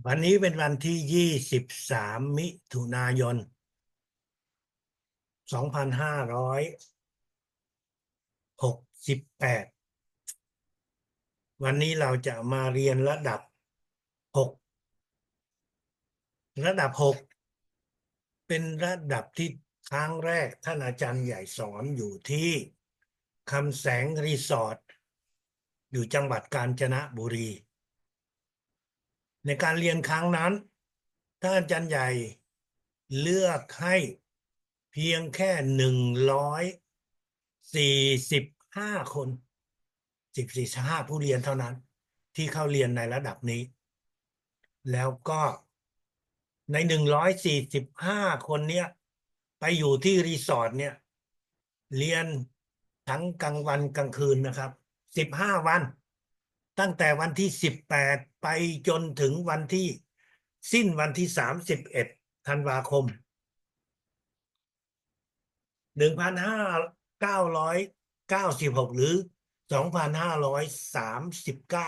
วันนี้เป็นวันที่23มิถุนายน2568วันนี้เราจะมาเรียน6ระดับ6เป็นระดับที่ครั้งแรกท่านอาจารย์ใหญ่สอนอยู่ที่คำแสงรีสอร์ทอยู่จังหวัดกาญจนบุรีในการเรียนครั้งนั้นท่านอาจารย์ใหญ่เลือกให้เพียงแค่145 คน145ผู้เรียนเท่านั้นที่เข้าเรียนในระดับนี้แล้วก็ใน145 คนเนี้ยไปอยู่ที่รีสอร์ทเนี่ยเรียนทั้งกลางวันกลางคืนนะครับ15 วันตั้งแต่วันที่18ไปจนถึงวันที่สิ้นวันที่31ธันวาคม1596หรือ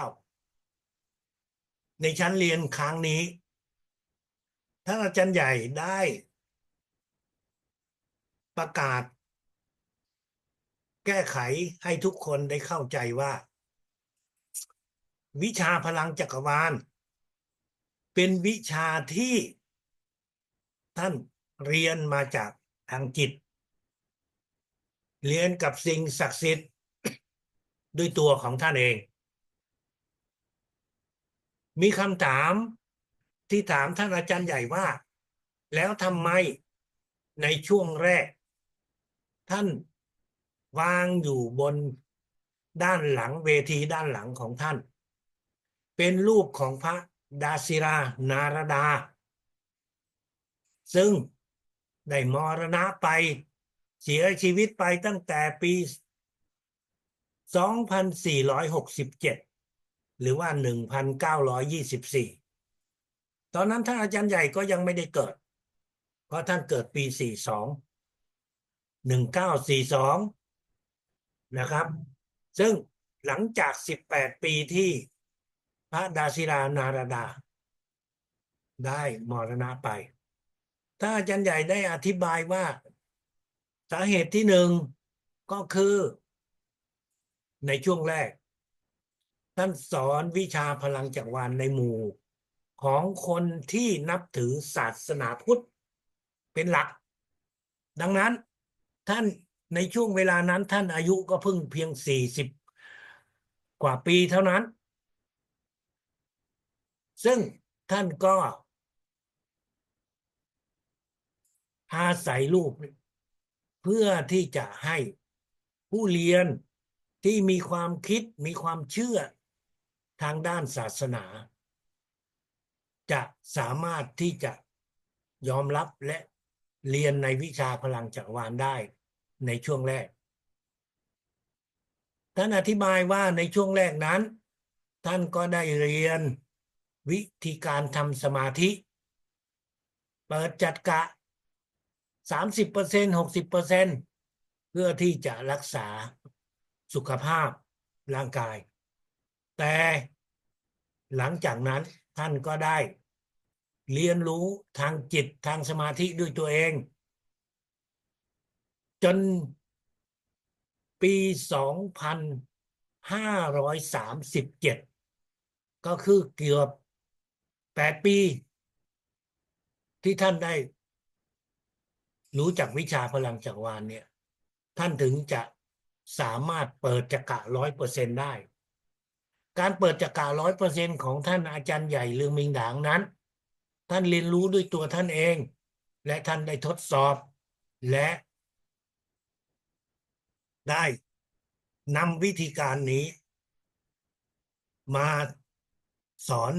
2539ในชั้นเรียนครั้งนี้ท่านอาจารย์ใหญ่ได้ประกาศแก้ไขให้ทุกคนได้เข้าใจว่าวิชาพลังจักรวาลเป็นวิชาที่ท่านเรียนมาจากทางจิตเรียนกับสิ่งศักดิ์สิทธิ์ด้วยตัวของท่านเองมีคำถามที่ถามท่านอาจารย์ใหญ่ว่าแล้วทำไมในช่วงแรกท่านวางอยู่บนด้านหลังเวทีด้านหลังของท่านเป็นรูปของพระดาสิรานารดาซึ่งได้มรณะไปเสียชีวิตไปตั้งแต่ปี2467หรือว่า1924ตอนนั้นท่านอาจารย์ใหญ่ก็ยังไม่ได้เกิดเพราะท่านเกิดปี1942นะครับซึ่งหลังจาก18ปีที่พระดาสิรานารดาได้มรณะไปท่านอาจารย์ใหญ่ได้อธิบายว่าสาเหตุที่หนึ่งก็คือในช่วงแรกท่านสอนวิชาพลังจักรวาลในหมู่ของคนที่นับถือศาสนาพุทธเป็นหลักดังนั้นท่านในช่วงเวลานั้นท่านอายุก็เพิ่งเพียง40กว่าปีเท่านั้นซึ่งท่านก็อาศัยรูปเพื่อที่จะให้ผู้เรียนที่มีความคิดมีความเชื่อทางด้านศาสนาจะสามารถที่จะยอมรับและเรียนในวิชาพลังจักรวาลได้ในช่วงแรกท่านอธิบายว่าในช่วงแรกนั้นท่านก็ได้เรียนวิธีการทำสมาธิเปิดจัดกะ30% 60%เพื่อที่จะรักษาสุขภาพร่างกายแต่หลังจากนั้นท่านก็ได้เรียนรู้ทางจิตทางสมาธิด้วยตัวเองจนปี2537ก็คือเกือบ8ปีที่ท่านได้รู้จักวิชาพลังจักรวาลเนี่ยท่านถึงจะสามารถเปิดจักระ100%ได้การเปิดจักระ100%ของท่านอาจารย์ใหญ่เรืองมิงดางนั้นท่านเรียนรู้ด้วยตัวท่านเองและท่านได้ทดสอบและได้นำวิธีการนี้มาสอน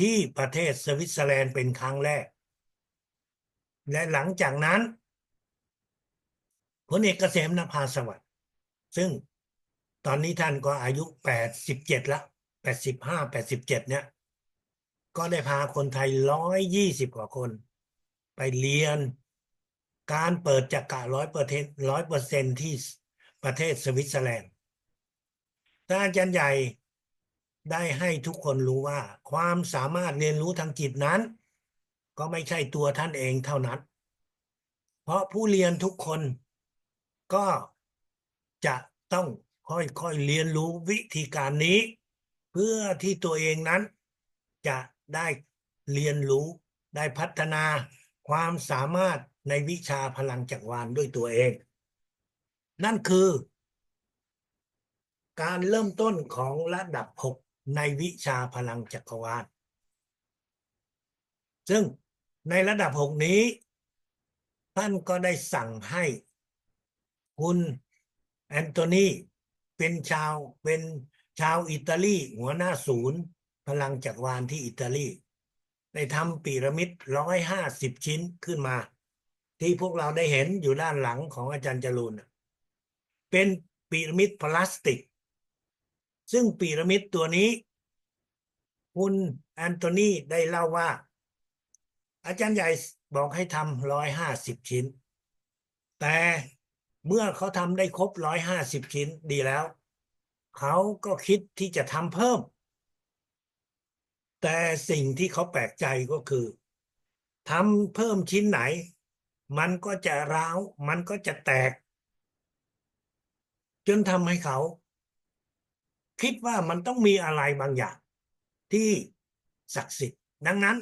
ที่ประเทศสวิตเซอร์แลนด์เป็นครั้งแรกและหลังจากนั้นพลเอกเกษมนภาสวัสดิ์ซึ่งตอนนี้ท่านก็อายุ87แล้ว85 87เนี่ยก็ได้พาคนไทย120กว่าคนไปเรียนการเปิดจักระ100%ที่ประเทศสวิตเซอร์แลนด์ท่านอาจารย์ใหญ่ ได้ให้ทุกคนรู้ว่าความสามารถเรียนรู้ทางจิตนั้นก็ไม่ใช่ตัวท่านเองเท่านั้นเพราะผู้เรียนทุกคนก็จะต้องค่อยๆเรียนรู้วิธีการนี้เพื่อที่ตัวเองนั้นจะได้เรียนรู้ได้พัฒนาความสามารถในวิชาพลังจักรวาลด้วยตัวเองนั่นคือการเริ่มต้นของระดับ6ในวิชาพลังจักรวาลซึ่งในระดับ6นี้ท่านก็ได้สั่งให้คุณแอนโทนีเป็นชาวอิตาลีหัวหน้าศูนย์พลังจักรวาลที่อิตาลีได้ทำพีระมิด150 ชิ้นขึ้นมาที่พวกเราได้เห็นอยู่ด้านหลังของอาจารย์จรูนเป็นพีระมิดพลาสติกซึ่งพีระมิดตัวนี้คุณแอนโทนีได้เล่าว่าอาจารย์ใหญ่บอกให้ทำ150 ชิ้นแต่เมื่อเขาทำได้ครบ150 ชิ้นดีแล้วเขาก็คิดที่จะทำเพิ่มแต่สิ่งที่เขาแปลกใจก็คือทำเพิ่มชิ้นไหนมันก็จะร้าวมันก็จะแตกจนทำให้เขาคิดว่ามันต้องมีอะไรบางอย่างที่ศักดิ์สิทธิ์ดังนั้น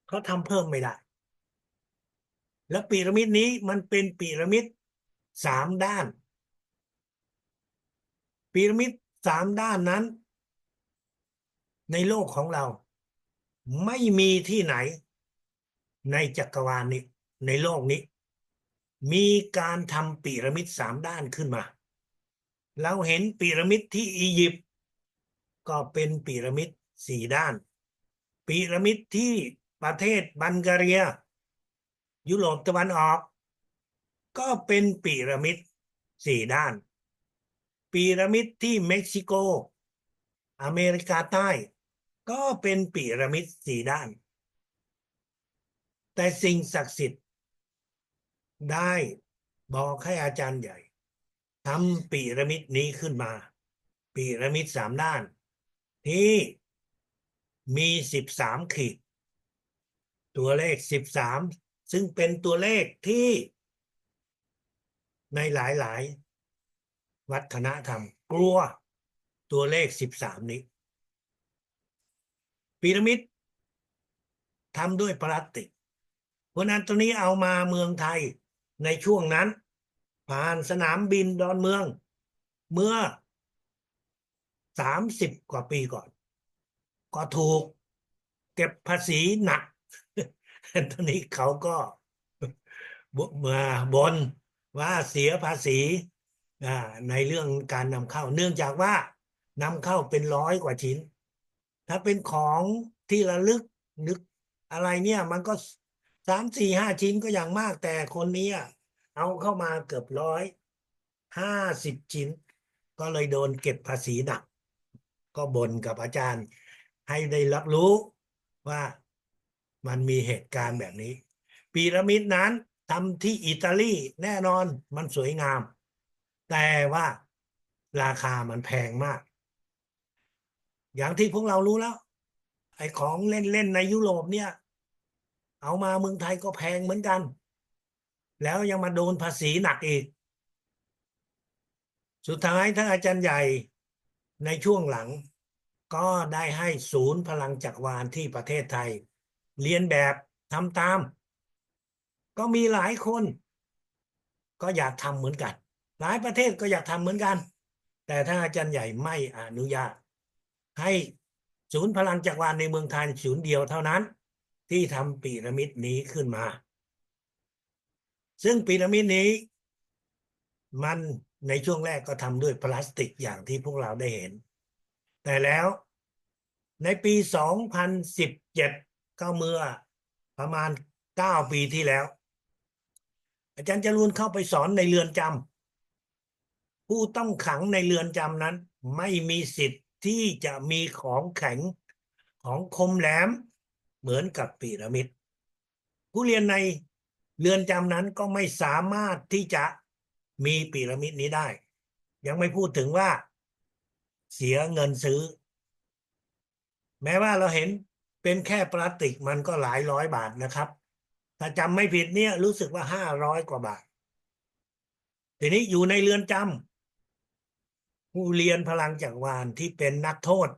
เขาทำเพิ่มไม่ได้และพีระมิดนี้มันเป็นพีระมิด3 ด้านพีระมิด3 ด้านนั้นในโลกของเราไม่มีที่ไหนในจักรวาลนี้ในโลกนี้มีการทำพีระมิด3 ด้านขึ้นมาเราเห็นพีระมิดที่อียิปต์ก็เป็นพีระมิด4 ด้านพีระมิดที่ประเทศบัลแกเรียยุโรปตะวันออกก็เป็นพีระมิด4 ด้านพีระมิดที่เม็กซิโกอเมริกาใต้ก็เป็นพีระมิด4 ด้านแต่สิ่งศักดิ์สิทธิ์ได้บอกให้อาจารย์ใหญ่ทำพีระมิดนี้ขึ้นมาพีระมิด3 ด้านที่มี13 ขีดตัวเลข13ซึ่งเป็นตัวเลขที่ในหลายๆวัฒนธรรมกลัวตัวเลข13นี้พีระมิดทำด้วยพลาสติกเพราะนั้นตัวนี้เอามาเมืองไทยในช่วงนั้นผ่านสนามบินดอนเมืองเมื่อ30 กว่าปีก่อนก็ถูกเก็บภาษีหนักตอนนี้เขาก็มาบ่นว่าเสียภาษีในเรื่องการนำเข้าเนื่องจากว่านำเข้าเป็น100 กว่าชิ้นถ้าเป็นของที่ระลึกนึกอะไรเนี่ยมันก็3 4 5 ชิ้นก็อย่างมากแต่คนนี้เอาเข้ามาเกือบ150 ชิ้นก็เลยโดนเก็บภาษีหนักก็บ่นกับอาจารย์ให้ได้รับรู้ว่ามันมีเหตุการณ์แบบนี้พีระมิดนั้นทำที่อิตาลีแน่นอนมันสวยงามแต่ว่าราคามันแพงมากอย่างที่พวกเรารู้แล้วไอ้ของเล่นๆในยุโรปเนี่ยเอามาเมืองไทยก็แพงเหมือนกันแล้วยังมาโดนภาษีหนักอีกสุดท้ายท่านอาจารย์ใหญ่ในช่วงหลังก็ได้ให้ศูนย์พลังจักรวาลที่ประเทศไทยเรียนแบบทำตามก็มีหลายคนก็อยากทำเหมือนกันหลายประเทศก็อยากทำเหมือนกันแต่ท่านอาจารย์ใหญ่ไม่อนุญาตให้ศูนย์พลังจักรวาลในเมืองไทยศูนย์เดียวเท่านั้นที่ทำพีระมิดนี้ขึ้นมาซึ่งพีระมิดนี้มันในช่วงแรกก็ทำด้วยพลาสติกอย่างที่พวกเราได้เห็นแต่แล้วในปี2017ก็เมื่อประมาณ9 ปีที่แล้วอาจารย์จรูนเข้าไปสอนในเรือนจำผู้ต้องขังในเรือนจำนั้นไม่มีสิทธิ์ที่จะมีของแข็งของคมแหลมเหมือนกับพีระมิดผู้เรียนในเรือนจำนั้นก็ไม่สามารถที่จะมีพีระมิดนี้ได้ยังไม่พูดถึงว่าเสียเงินซื้อ แม้ว่าเราเห็นเป็นแค่พลาสติกมันก็หลายร้อยบาทนะครับถ้าจำไม่ผิดเนี่ยรู้สึกว่า500 กว่าบาททีนี้อยู่ในเรือนจำผู้เรียนพลังจักรวาลที่เป็นนักโทษ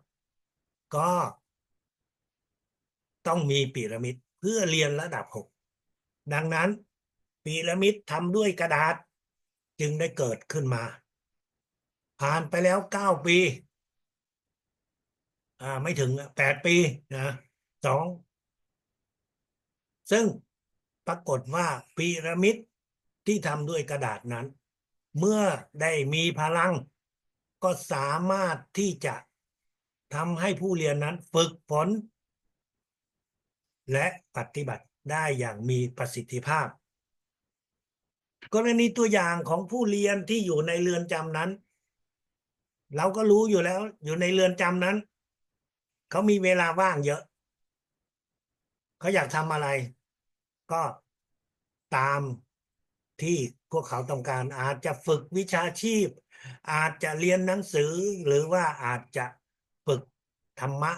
ก็ต้องมีพีระมิดเพื่อเรียนระดับ6ดังนั้นพีระมิดทำด้วยกระดาษจึงได้เกิดขึ้นมาผ่านไปแล้ว9 ปีไม่ถึง8 ปีนะสองซึ่งปรากฏว่าพีระมิดที่ทำด้วยกระดาษนั้นเมื่อได้มีพลังก็สามารถที่จะทำให้ผู้เรียนนั้นฝึกฝนและปฏิบัติได้อย่างมีประสิทธิภาพกรณีตัวอย่างของผู้เรียนที่อยู่ในเรือนจำนั้นเราก็รู้อยู่แล้วอยู่ในเรือนจำนั้นเขามีเวลาว่างเยอะเขาอยากทำอะไรก็ตามที่พวกเขาต้องการอาจจะฝึกวิชาชีพอาจจะเรียนหนังสือหรือว่าอาจจะฝึกธรรมะ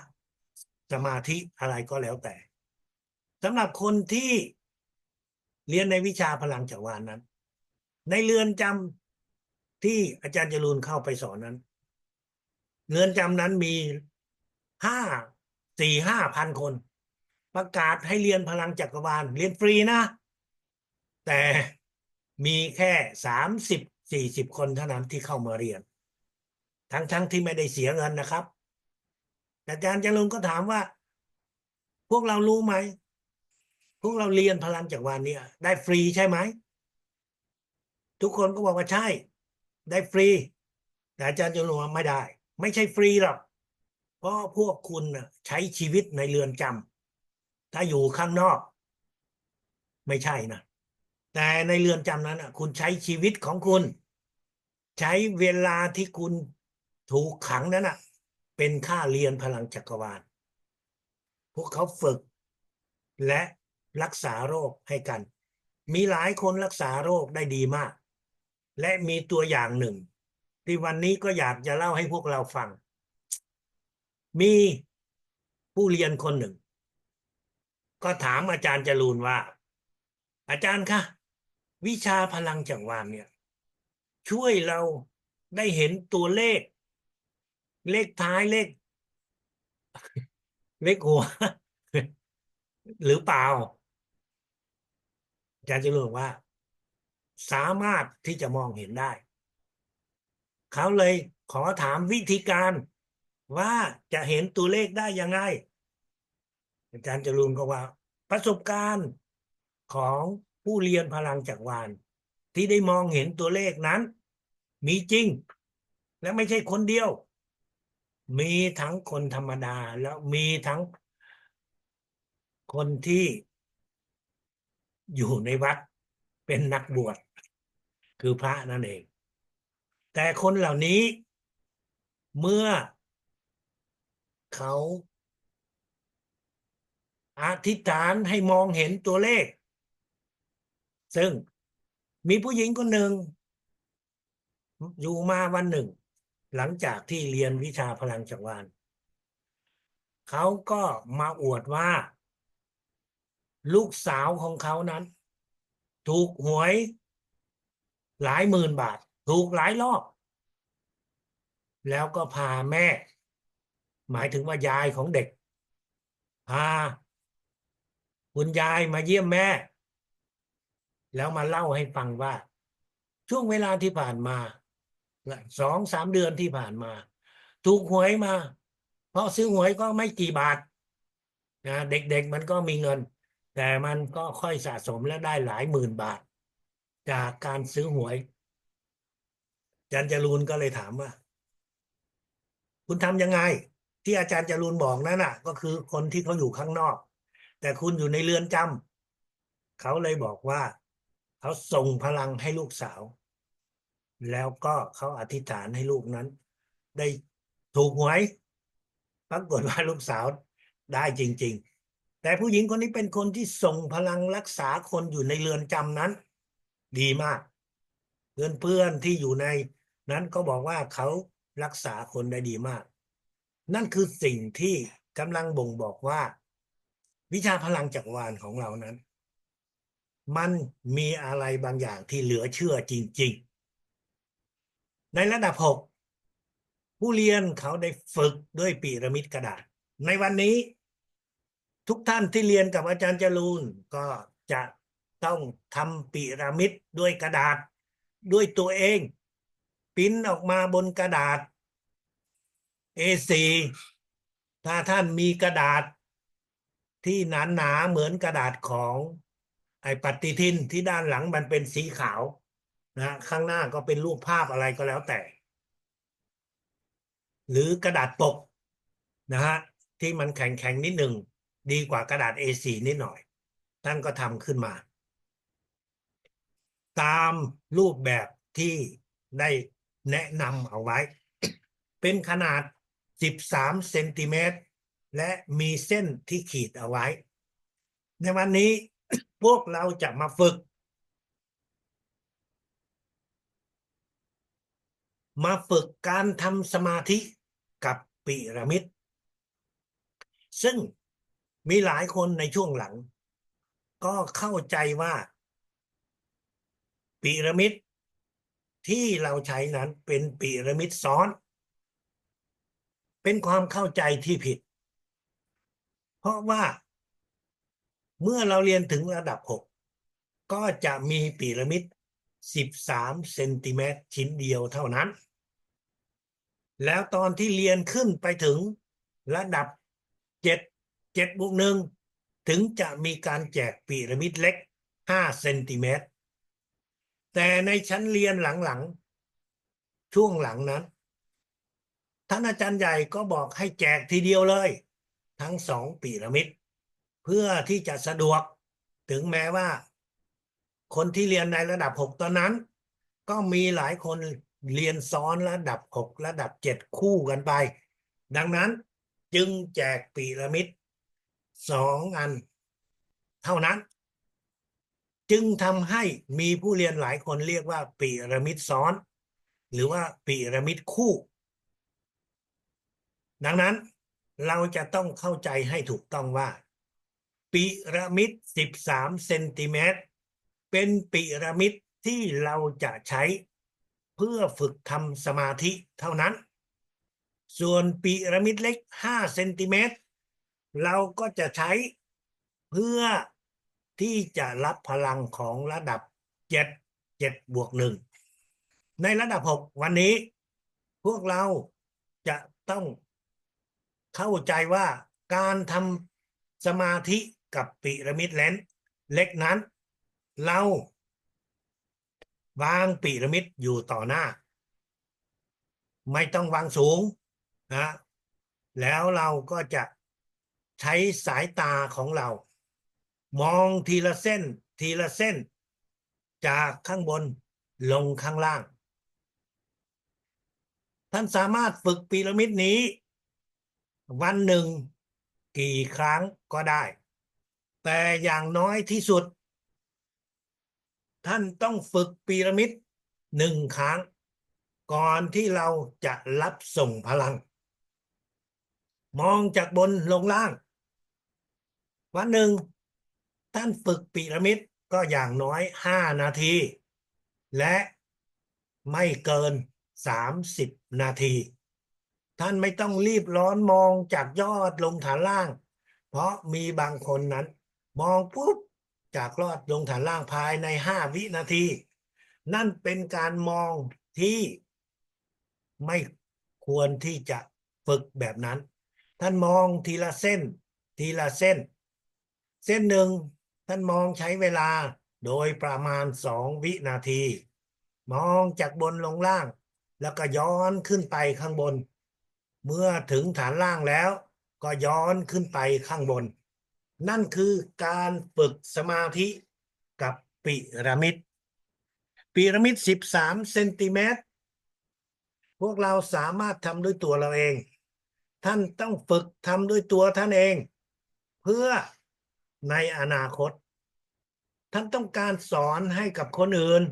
สมาธิอะไรก็แล้วแต่สำหรับคนที่เรียนในวิชาพลังจักรวาลนั้นในเรือนจำที่อาจารย์จรูนเข้าไปสอนนั้นเรือนจำนั้นมีห้า4-5 พันคนประกาศให้เรียนพลังจักรวาลเรียนฟรีนะแต่มีแค่30-40 คนเท่านั้นที่เข้ามาเรียนทั้งที่ไม่ได้เสียเงินนะครับอาจารย์จรูนก็ถามว่าพวกเรารู้ไหมพวกเราเรียนพลังจักรวาลเนี่ยได้ฟรีใช่ไหมทุกคนก็บอกว่าใช่ได้ฟรีแต่อาจารย์จรูนว่าไม่ได้ไม่ใช่ฟรีหรอกเพราะพวกคุณน่ะใช้ชีวิตในเรือนจำถ้าอยู่ข้างนอกไม่ใช่นะแต่ในเรือนจำนั้นคุณใช้ชีวิตของคุณใช้เวลาที่คุณถูกขังนั้นเป็นค่าเรียนพลังจักรวาลพวกเขาฝึกและรักษาโรคให้กันมีหลายคนรักษาโรคได้ดีมากและมีตัวอย่างหนึ่งที่วันนี้ก็อยากจะเล่าให้พวกเราฟังมีผู้เรียนคนหนึ่งก็ถามอาจารย์จรูนว่าอาจารย์คะวิชาพลังจักรวาลเนี่ยช่วยเราได้เห็นตัวเลขเลขท้ายเลขหัวหรือเปล่าอาจารย์จรูนบอกว่าสามารถที่จะมองเห็นได้เขาเลยขอถามวิธีการว่าจะเห็นตัวเลขได้ยังไงอาจารย์จรูนก็ว่าประสบการณ์ของผู้เรียนพลังจักรวาลที่ได้มองเห็นตัวเลขนั้นมีจริงและไม่ใช่คนเดียวมีทั้งคนธรรมดาแล้วมีทั้งคนที่อยู่ในวัดเป็นนักบวชคือพระนั่นเองแต่คนเหล่านี้เมื่อเขาอธิษฐานให้มองเห็นตัวเลขซึ่งมีผู้หญิงคนหนึ่งอยู่มาวันหนึ่งหลังจากที่เรียนวิชาพลังจักรวาลเขาก็มาอวดว่าลูกสาวของเขานั้นถูกหวยหลายหมื่นบาทถูกหลายรอบแล้วก็พาแม่หมายถึงว่ายายของเด็กพาคุณยายมาเยี่ยมแม่แล้วมาเล่าให้ฟังว่าช่วงเวลาที่ผ่านมา2-3 เดือนที่ผ่านมาถูกหวยมาเพราะซื้อหวยก็ไม่กี่บาทนะเด็กๆมันก็มีเงินแต่มันก็ค่อยสะสมและได้หลายหมื่นบาทจากการซื้อหวยอาจารย์จรูนก็เลยถามว่าคุณทำยังไงที่อาจารย์จรูนบอกนั่นก็คือคนที่เขาอยู่ข้างนอกแต่คุณอยู่ในเรือนจำเขาเลยบอกว่าเขาส่งพลังให้ลูกสาวแล้วก็เขาอธิษฐานให้ลูกนั้นได้ถูกหวยปรากฏว่าลูกสาวได้จริงๆแต่ผู้หญิงคนนี้เป็นคนที่ส่งพลังรักษาคนอยู่ในเรือนจำนั้นดีมากเพื่อนๆที่อยู่ในนั้นก็บอกว่าเขารักษาคนได้ดีมากนั่นคือสิ่งที่ กำลังบ่งบอกว่าวิชาพลังจักรวาลของเรานั้นมันมีอะไรบางอย่างที่เหลือเชื่อจริงๆในระดับ6ผู้เรียนเขาได้ฝึกด้วยพีระมิดกระดาษในวันนี้ทุกท่านที่เรียนกับอาจารย์จรูนก็จะต้องทำพีระมิดด้วยกระดาษด้วยตัวเองพิมพ์ออกมาบนกระดาษ A4 ถ้าท่านมีกระดาษที่หนาเหมือนกระดาษของไอ้ปฏิทินที่ด้านหลังมันเป็นสีขาวนะข้างหน้าก็เป็นรูปภาพอะไรก็แล้วแต่หรือกระดาษปกนะฮะที่มันแข็งนิดหนึ่งดีกว่ากระดาษ A4 นิดหน่อยท่านก็ทำขึ้นมาตามรูปแบบที่ได้แนะนำเอาไว้เป็นขนาด13เซนติเมตรและมีเส้นที่ขีดเอาไว้ในวันนี้พวกเราจะมาฝึกการทำสมาธิกับพีระมิดซึ่งมีหลายคนในช่วงหลังก็เข้าใจว่าพีระมิดที่เราใช้นั้นเป็นพีระมิดซ้อนเป็นความเข้าใจที่ผิดเพราะว่าเมื่อเราเรียนถึงระดับ6ก็จะมีพีระมิด13เซนติเมตรชิ้นเดียวเท่านั้นแล้วตอนที่เรียนขึ้นไปถึงระดับ7 7+1ถึงจะมีการแจกพีระมิดเล็ก5เซนติเมตรแต่ในชั้นเรียนหลังๆช่วงหลังนั้นท่านอาจารย์ใหญ่ก็บอกให้แจกทีเดียวเลยทั้ง2พีระมิดเพื่อที่จะสะดวกถึงแม้ว่าคนที่เรียนในระดับ6ตอนนั้นก็มีหลายคนเรียนซ้อนระดับ6ระดับ7คู่กันไปดังนั้นจึงแจกพีระมิด2 อันเท่านั้นจึงทำให้มีผู้เรียนหลายคนเรียกว่าพีระมิดซ้อนหรือว่าพีระมิดคู่ดังนั้นเราจะต้องเข้าใจให้ถูกต้องว่าพีระมิด13เซนติเมตรเป็นพีระมิดที่เราจะใช้เพื่อฝึกทำสมาธิเท่านั้นส่วนพีระมิดเล็ก5เซนติเมตรเราก็จะใช้เพื่อที่จะรับพลังของระดับ7 7+1ในระดับ6วันนี้พวกเราจะต้องเข้าใจว่าการทำสมาธิกับพีระมิดเล็กนั้นเราวางพีระมิดอยู่ต่อหน้าไม่ต้องวางสูงนะแล้วเราก็จะใช้สายตาของเรามองทีละเส้นทีละเส้นจากข้างบนลงข้างล่างท่านสามารถฝึกพีระมิดนี้วันหนึ่งกี่ครั้งก็ได้แต่อย่างน้อยที่สุดท่านต้องฝึกพีระมิด1 ครั้งก่อนที่เราจะรับส่งพลังมองจากบนลงล่างวันหนึ่งท่านฝึกพีระมิดก็อย่างน้อย5 นาทีและไม่เกิน30 นาทีท่านไม่ต้องรีบร้อนมองจากยอดลงฐานล่างเพราะมีบางคนนั้นมองปุ๊บจากยอดลงฐานล่างภายใน5 วินาทีนั่นเป็นการมองที่ไม่ควรที่จะฝึกแบบนั้นท่านมองทีละเส้นทีละเส้นเส้นหนึ่งท่านมองใช้เวลาโดยประมาณ2 วินาทีมองจากบนลงล่างแล้วก็ย้อนขึ้นไปข้างบนเมื่อถึงฐานล่างแล้วก็ย้อนขึ้นไปข้างบนนั่นคือการฝึกสมาธิกับพีระมิด13 เซนติเมตรพวกเราสามารถทำด้วยตัวเราเองท่านต้องฝึกทำด้วยตัวท่านเองเพื่อในอนาคตท่านต้องการสอนให้กับคนอื่น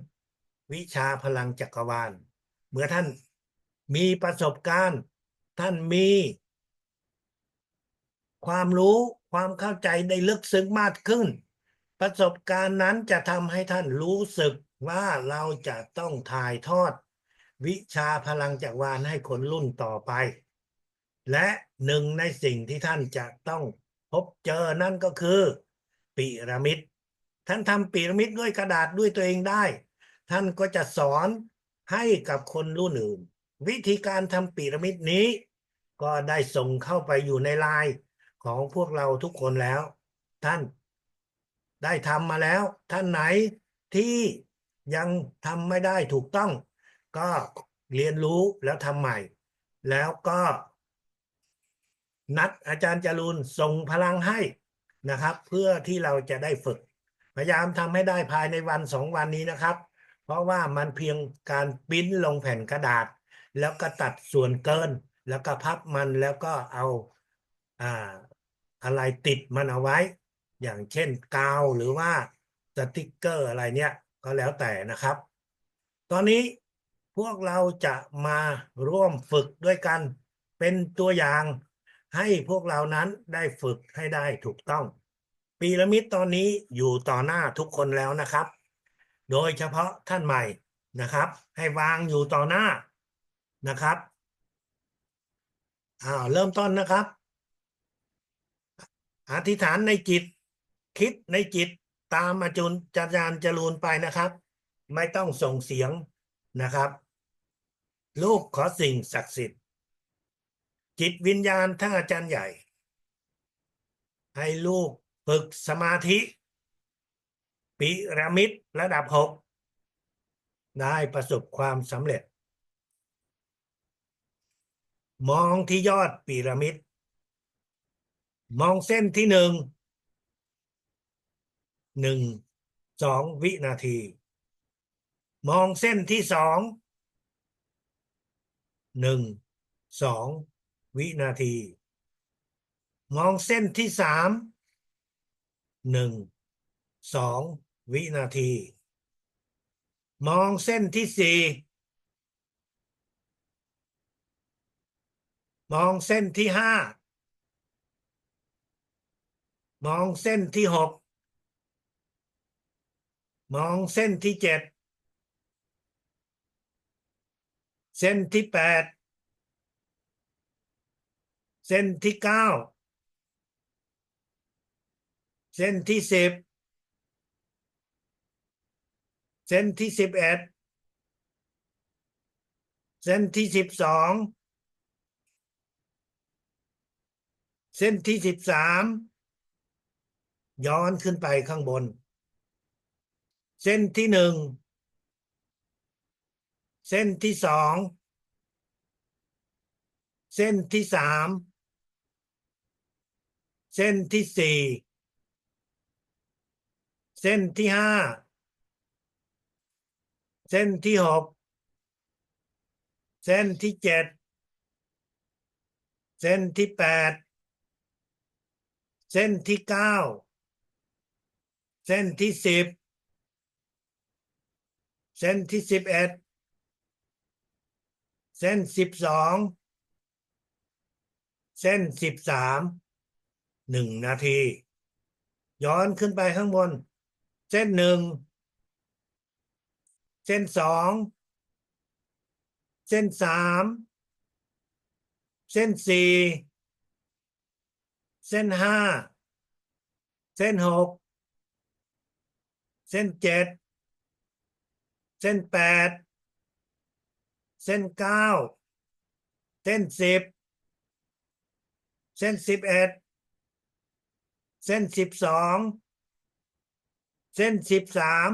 วิชาพลังจักรวาลเมื่อท่านมีประสบการณ์ท่านมี ความรู้ความเข้าใจได้ลึกซึ้งมากขึ้น ประสบการณ์นั้นจะทำให้ท่านรู้สึกว่าเราจะต้องถ่ายทอดวิชาพลังจักรวาลให้คนรุ่นต่อไป และหนึ่งในสิ่งที่ท่านจะต้องพบเจอนั่นก็คือพีระมิดท่านทำพีระมิดด้วยกระดาษด้วยตัวเองได้ ท่านก็จะสอนให้กับคนรุ่นอื่นวิธีการทำพีระมิดนี้ ก็ได้ส่งเข้าไปอยู่ในไลน์ของพวกเราทุกคนแล้ว ท่านได้ทำมาแล้ว ท่านไหนที่ยังทำไม่ได้ถูกต้อง ก็เรียนรู้แล้วทำใหม่ แล้วก็นัดอาจารย์จรูนส่งพลังให้นะครับ เพื่อที่เราจะได้ฝึก พยายามทำให้ได้ภายในวัน2 วันนี้นะครับ เพราะว่ามันเพียงการปริ้นลงแผ่นกระดาษ แล้วก็ตัดส่วนเกิน แล้วก็พับมันแล้วก็เอาอ่าอะไรติดมันเอาไว้ อย่างเช่นกาวหรือว่าสติกเกอร์อะไรเนี่ยก็แล้วแต่นะครับ ตอนนี้พวกเราจะมาร่วมฝึกด้วยกันเป็นตัวอย่างให้พวกเรานั้นได้ฝึกให้ได้ถูกต้องพีระมิดตอนนี้อยู่ต่อหน้าทุกคนแล้วนะครับโดยเฉพาะท่านใหม่นะครับให้วางอยู่ต่อหน้านะครับเริ่มต้นนะครับอธิษฐานในจิตคิดในจิตตามอาจารย์จรูนไปนะครับไม่ต้องส่งเสียงนะครับลูกขอสิ่งศักดิ์สิทธิ์จิตวิญญาณท่านอาจารย์ใหญ่ให้ลูกฝึกสมาธิพีระมิดระดับ6ได้ประสบความสำเร็จมองที่ยอดพีระมิดมองเส้นที่1 2 วินาทีมองเส้นที่2 1 2 วินาทีมองเส้นที่3 1 2 วินาทีมองเส้นที่4มองเส้นที่5มองเส้นที่6มองเส้นที่7เส้นที่8เส้นที่9เส้นที่10เส้นที่11เส้นที่12เส้นที่13ย้อนขึ้นไปข้างบนเส้นที่1เส้นที่2เส้นที่3เส้นที่4เส้นที่5เส้นที่6เส้นที่7เส้นที่8เส้นที่9เส้นที่10เส้นที่11เส้น12เส้น13 1 นาทีย้อนขึ้นไปข้างบนเส้น1เส้น2เส้น3เส้น4เส้น5เส้น6เส้น7เส้น8เส้น9เส้น10เส้น11เส้น12เส้น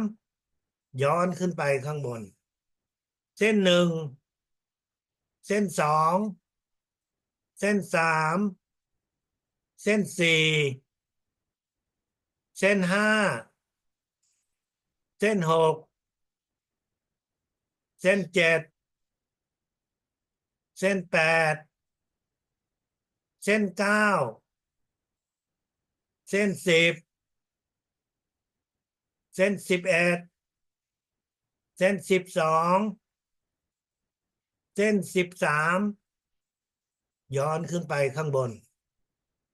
13ย้อนขึ้นไปข้างบนเส้น1เส้น2เส้น3เส้น4เส้น5เส้น6เส้น7เส้น8เส้น9เส้น10เส้น11เส้น12เส้น13ย้อนขึ้นไปข้างบน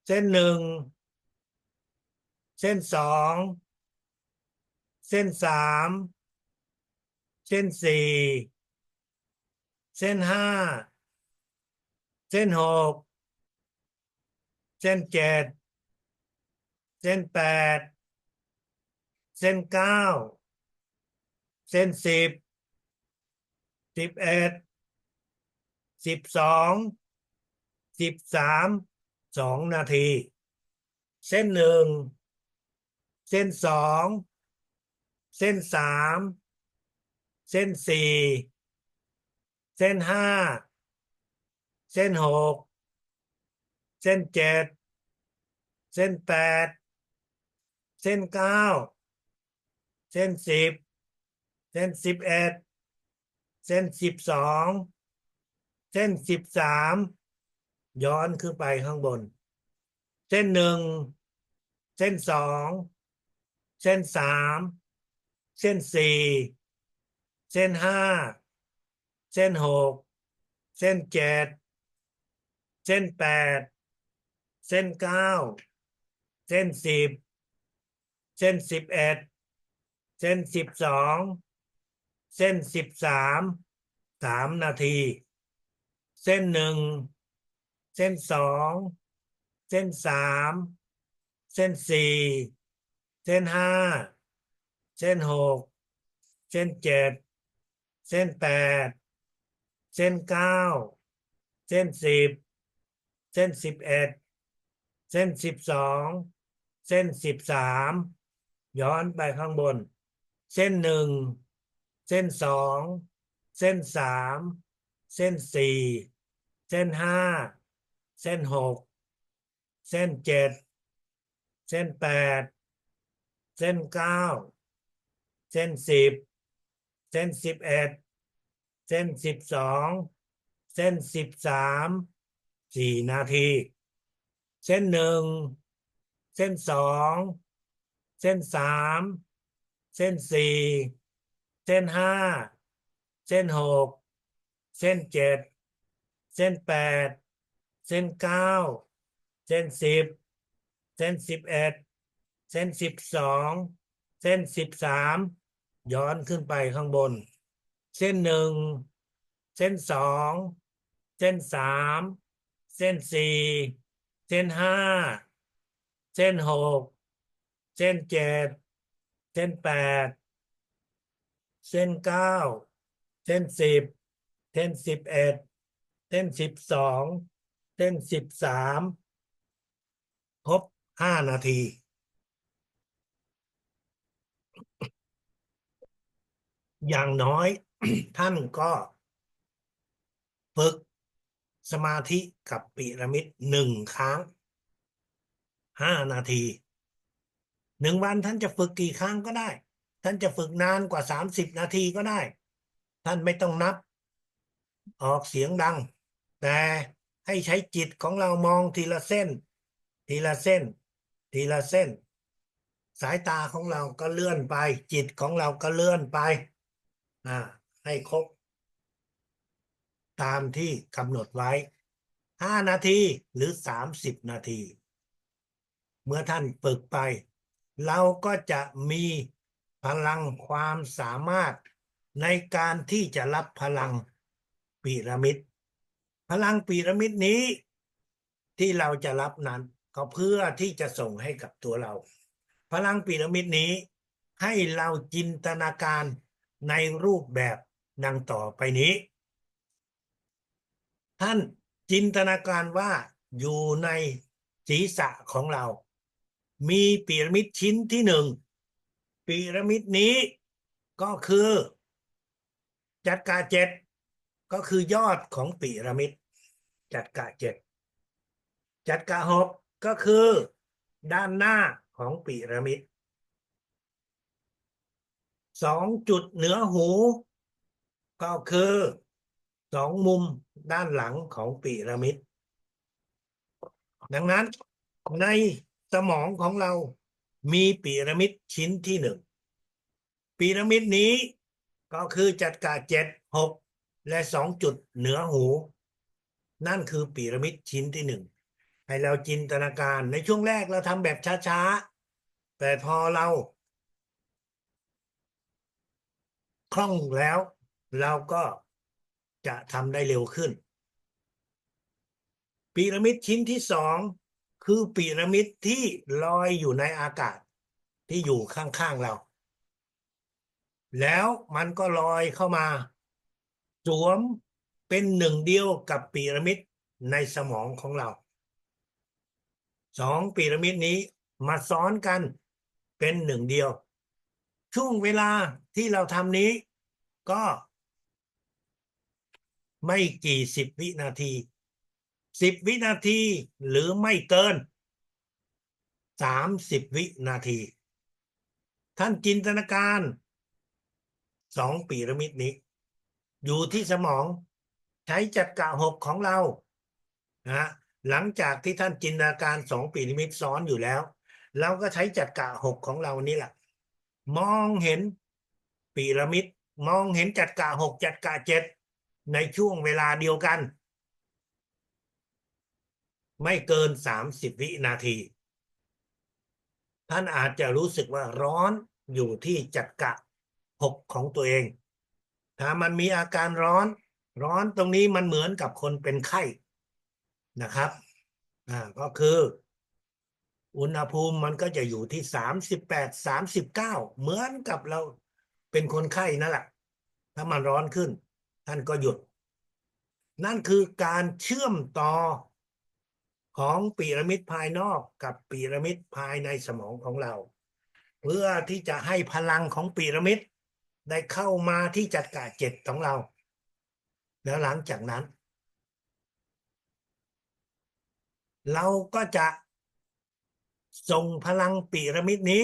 เส้นหนึ่งเส้นสองเส้นสามเส้นสี่เส้นห้าเส้นหกเส้นเจ็ดเส้นแปดเส้นเก้าเส้นสิบ1112132 นาทีเส้นหนึ่งเส้นสองเส้นสามเส้นสี่เส้นห้าเส้นหกเส้นเจ็ดเส้นแปดเส้นเก้าเส้นสิบเส้น11เส้น12เส้น13ย้อนขึ้นไปข้างบนเส้นหนึ่งเส้นสองเส้นสามเส้นสี่เส้นห้าเส้นหกเส้นเจ็ดเส้นแปดเส้นเก้าเส้นสิบเส้น11เส้น12เส้น13 3 นาทีเส้นหนึ่งเส้นสองเส้นสามเส้นสี่เส้นห้าเส้นหกเส้นเจ็ดเส้นแปดเส้นเก้าเส้นสิบเส้น11เส้น12เส้น13ย้อนไปข้างบนเส้นหนึ่งเส้นสองเส้นสามเส้นสี่เส้นห้าเส้นหกเส้นเจ็ดเส้นแปดเส้นเก้าเส้นสิบเส้น11เส้น12เส้น13 4 นาทีเส้นหนึ่งเส้นสองเส้นสามเส้นสี่เส้นห้าเส้นหกเส้นเจ็ดเส้นแปดเส้นเก้าเส้นสิบเส้น11เส้น12เส้น13ย้อนขึ้นไปข้างบนเส้นหนึ่งเส้นสองเส้นสามเส้นสี่เส้นห้าเส้นหกเส้นเจ็ดเส้นแปดเส้นเก้าเส้นสิบเส้น11เส้น12เส้น13ครบ5 นาทีอย่างน้อย ท่านก็ฝึกสมาธิกับพีระมิด1 ครั้ง5 นาที1 วันท่านจะฝึกกี่ครั้งก็ได้ท่านจะฝึกนานกว่า30 นาทีก็ได้ท่านไม่ต้องนับออกเสียงดังแต่ให้ใช้จิตของเรามองทีละเส้นทีละเส้นทีละเส้นสายตาของเราก็เลื่อนไปจิตของเราก็เลื่อนไปให้ครบตามที่กำหนดไว้5 นาทีหรือ30 นาทีเมื่อท่านฝึกไปเราก็จะมีพลังความสามารถในการที่จะรับพลังพีระมิดพลังพีระมิดนี้ที่เราจะรับนั้นก็เพื่อที่จะส่งให้กับตัวเราพลังพีระมิดนี้ให้เราจินตนาการในรูปแบบดังต่อไปนี้ท่านจินตนาการว่าอยู่ในศีรษะของเรามีพีระมิดชิ้นที่1พีระมิดนี้ก็คือจักระ7ก็คือยอดของพีระมิดจักระ7จักระ6ก็คือด้านหน้าของพีระมิด2 จุดเหนือหูก็คือ2 มุมด้านหลังของพีระมิดดังนั้นในสมองของเรามีพีระมิดชิ้นที่1พีระมิดนี้ก็คือจักระ7 6และ2 จุดเหนือหูนั่นคือพีระมิดชิ้นที่1ใน ให้เราจินตนาการในช่วงแรกเราทำแบบช้าๆแต่พอเราคล่องแล้วเราก็จะทำได้เร็วขึ้นพีระมิดชิ้นที่สองคือพีระมิดที่ลอยอยู่ในอากาศที่อยู่ข้างๆเราแล้วมันก็ลอยเข้ามาสวมเป็นหนึ่งเดียวกับพีระมิดในสมองของเราสองพีระมิดนี้มาซ้อนกันเป็นหนึ่งเดียวช่วงเวลาที่เราทำนี้ก็ไม่กี่สิบวินาที10 วินาทีหรือไม่เกิน30 วินาทีท่านจินตนาการสองพีระมิดนี้อยู่ที่สมองใช้จักระหกของเรานะหลังจากที่ท่านจินตนาการสองพีระมิดซ้อนอยู่แล้วเราก็ใช้จักระหกของเรานี่แหละมองเห็นพีระมิดมองเห็นจักระหกจักระเจ็ดในช่วงเวลาเดียวกันไม่เกิน30 วินาทีท่านอาจจะรู้สึกว่าร้อนอยู่ที่จักระหกของตัวเองถ้ามันมีอาการร้อนตรงนี้มันเหมือนกับคนเป็นไข้นะครับก็คืออุณหภูมิมันก็จะอยู่ที่38 39เหมือนกับเราเป็นคนไข้นั่นแหละถ้ามันร้อนขึ้นท่านก็หยุดนั่นคือการเชื่อมต่อของพีระมิดภายนอกกับพีระมิดภายในสมองของเราเพื่อที่จะให้พลังของพีระมิดได้เข้ามาที่จักระเจ็ดของเราแล้วหลังจากนั้นเราก็จะส่งพลังพีระมิดนี้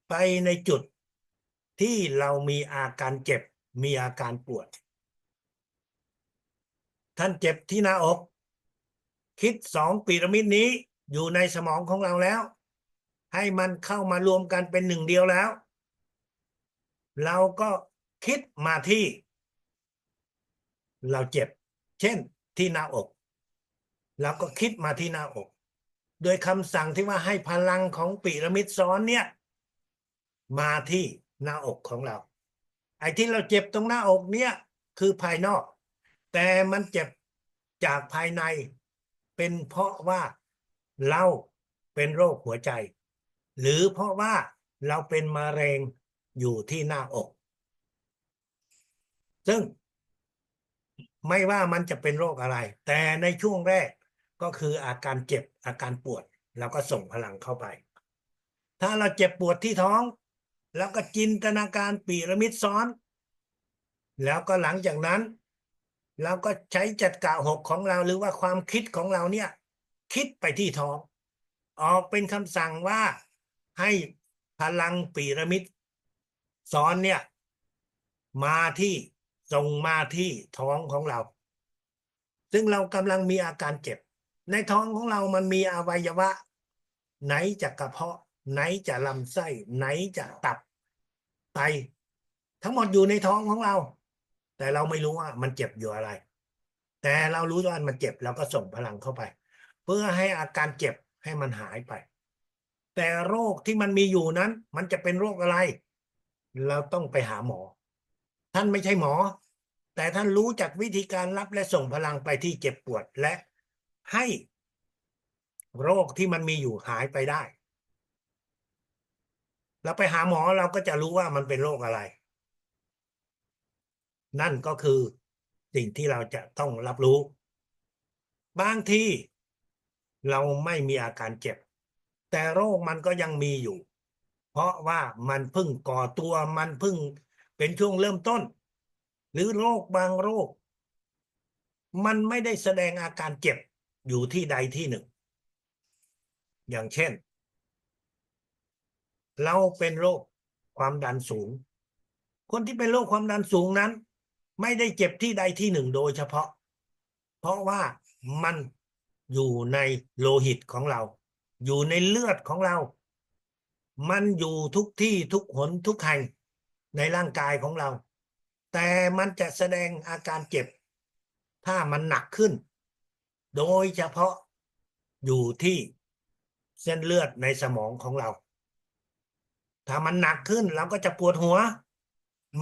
ไปในจุดที่เรามีอาการเจ็บมีอาการปวดท่านเจ็บที่หน้าอกคิดสองพีระมิดนี้อยู่ในสมองของเราแล้วให้มันเข้ามารวมกันเป็นหนึ่งเดียวแล้วเราก็คิดมาที่เราเจ็บเช่นที่หน้าอกเราก็คิดมาที่หน้าอกโดยคำสั่งที่ว่าให้พลังของพีระมิดซ้อนเนี่ยมาที่หน้าอกของเราไอ้ที่เราเจ็บตรงหน้าอกเนี่ยคือภายนอกแต่มันเจ็บจากภายในเป็นเพราะว่าเราเป็นโรคหัวใจหรือเพราะว่าเราเป็นมะเร็งอยู่ที่หน้าอกซึ่งไม่ว่ามันจะเป็นโรคอะไรแต่ในช่วงแรกก็คืออาการเจ็บอาการปวดเราก็ส่งพลังเข้าไปถ้าเราเจ็บปวดที่ท้องแล้วก็จินตนาการพีระมิดซ้อนแล้วก็หลังจากนั้นเราก็ใช้จักระหกของเราหรือว่าความคิดของเราเนี่ยคิดไปที่ท้องออกเป็นคำสั่งว่าให้พลังพีระมิดซ้อนเนี่ยมาที่ส่งมาที่ท้องของเราซึ่งเรากำลังมีอาการเจ็บในท้องของเรามันมีอวัยวะไหนจะกระเพาะไหนจะลำไส้ไหนจะตับไตทั้งหมดอยู่ในท้องของเราแต่เราไม่รู้ว่ามันเจ็บอยู่อะไรแต่เรารู้ว่ามันเจ็บเราก็ส่งพลังเข้าไปเพื่อให้อาการเจ็บให้มันหายไปแต่โรคที่มันมีอยู่นั้นมันจะเป็นโรคอะไรเราต้องไปหาหมอท่านไม่ใช่หมอแต่ท่านรู้จักวิธีการรับและส่งพลังไปที่เจ็บปวดและให้โรคที่มันมีอยู่หายไปได้เราไปหาหมอเราก็จะรู้ว่ามันเป็นโรคอะไรนั่นก็คือสิ่งที่เราจะต้องรับรู้บางทีเราไม่มีอาการเจ็บแต่โรคมันก็ยังมีอยู่เพราะว่ามันเพิ่งก่อตัวมันเพิ่งเป็นช่วงเริ่มต้นหรือโรคบางโรคมันไม่ได้แสดงอาการเจ็บอยู่ที่ใดที่หนึ่งอย่างเช่นเราเป็นโรคความดันสูงคนที่เป็นโรคความดันสูงนั้นไม่ได้เจ็บที่ใดที่หนึ่งโดยเฉพาะเพราะว่ามันอยู่ในโลหิตของเราอยู่ในเลือดของเรามันอยู่ทุกที่ทุกหนทุกแห่งในร่างกายของเราแต่มันจะแสดงอาการเจ็บถ้ามันหนักขึ้นโดยเฉพาะ อยู่ที่เส้นเลือดในสมองของเรา ถ้ามันหนักขึ้นเราก็จะปวดหัว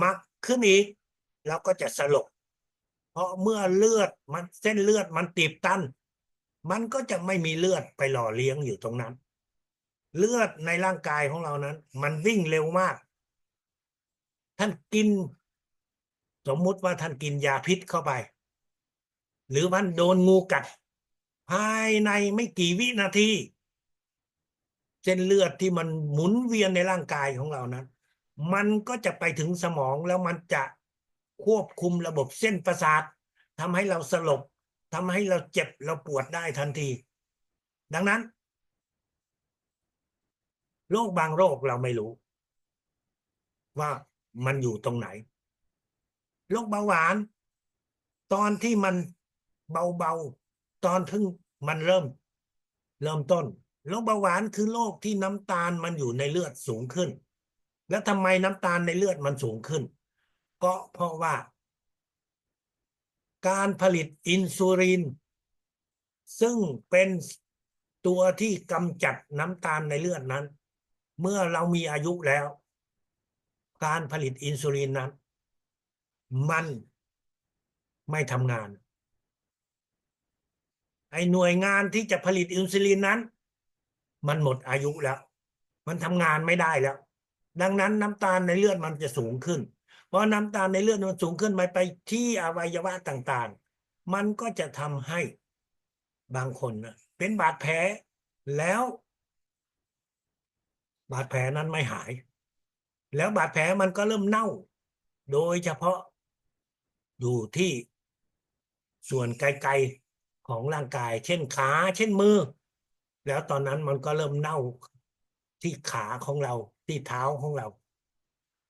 มากขึ้นอีกเราก็จะสลบเพราะเมื่อเลือดมันเส้นเลือดมันตีบตันมันก็จะไม่มีเลือดไปหล่อเลี้ยงอยู่ตรงนั้น เลือดในร่างกายของเรานั้นมันวิ่งเร็วมาก ท่านกินสมมุติว่าท่านกินยาพิษเข้าไปหรือมันโดนงูกัดภายในไม่กี่วินาทีเส้นเลือดที่มันหมุนเวียนในร่างกายของเรานั้นมันก็จะไปถึงสมองแล้วมันจะควบคุมระบบเส้นประสาททำให้เราสลบทำให้เราเจ็บเราปวดได้ทันที ดังนั้นโรคบางโรคเราไม่รู้ว่ามันอยู่ตรงไหนโรคเบาหวานตอนที่มันเบาๆตอนถึงมันเริ่มต้นโรคเบาหวานคือโรคที่น้ำตาลมันอยู่ในเลือดสูงขึ้นแล้วทำไมน้ำตาลในเลือดมันสูงขึ้นก็เพราะว่าการผลิตอินซูลินซึ่งเป็นตัวที่กำจัดน้ำตาลในเลือดนั้นเมื่อเรามีอายุแล้วการผลิตอินซูลินนั้นมันไม่ทำงานไอ้หน่วยงานที่จะผลิตอินซูลินนั้นมันหมดอายุแล้วมันทำงานไม่ได้แล้วดังนั้นน้ำตาลในเลือดมันจะสูงขึ้นเพราะน้ำตาลในเลือดมันสูงขึ้นไปที่อวัยวะต่างๆมันก็จะทำให้บางคนนะเป็นบาดแผลแล้วบาดแผลนั้นไม่หายแล้วบาดแผลมันก็เริ่มเน่าโดยเฉพาะอยู่ที่ส่วนไกลๆของร่างกายเช่นขาเช่นมือแล้วตอนนั้นมันก็เริ่มเน่าที่ขาของเราที่เท้าของเรา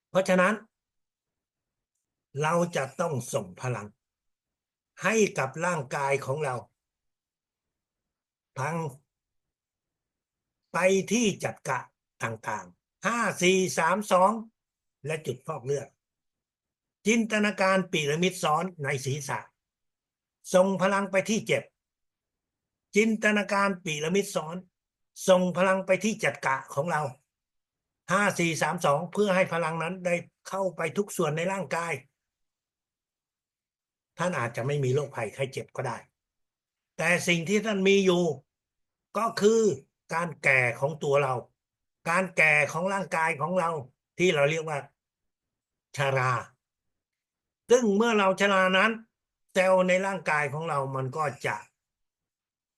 เพราะฉะนั้นเราจะต้องส่งพลังให้กับร่างกายของเราทั้งไปที่จัดกะต่างๆ5 4 3 2และจุดฟอกเลือดจินตนาการพีระมิดซ้อนในศีรษะส่งพลังไปที่เจ็บจินตนาการพีระมิดซ้อนส่งพลังไปที่จัดกะของเรา5 4 3 2เพื่อให้พลังนั้นได้เข้าไปทุกส่วนในร่างกายท่านอาจจะไม่มีโรคภัยไข้เจ็บก็ได้แต่สิ่งที่ท่านมีอยู่ก็คือการแก่ของตัวเราการแก่ของร่างกายของเราที่เราเรียกว่าชราซึ่งเมื่อเราชรานั้นเซลล์ในร่างกายของเรามันก็จะ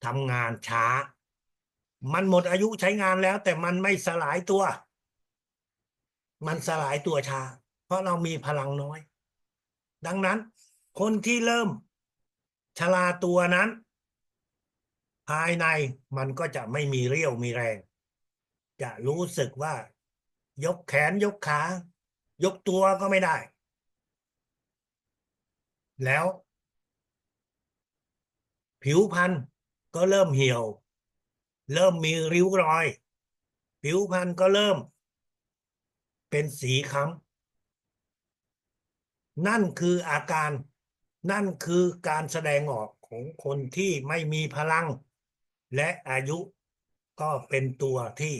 ทำงานช้ามันหมดอายุใช้งานแล้วแต่มันไม่สลายตัวมันสลายตัวช้าเพราะเรามีพลังน้อยดังนั้นคนที่เริ่มชราตัวนั้นภายในมันก็จะไม่มีเรี่ยวมีแรงจะรู้สึกว่ายกแขนยกขายกตัวก็ไม่ได้แล้วผิวพรรณก็เริ่มเหี่ยวเริ่มมีริ้วรอยผิวพรรณก็เริ่มเป็นสีคล้ำนั่นคืออาการนั่นคือการแสดงออกของคนที่ไม่มีพลังและอายุก็เป็นตัวที่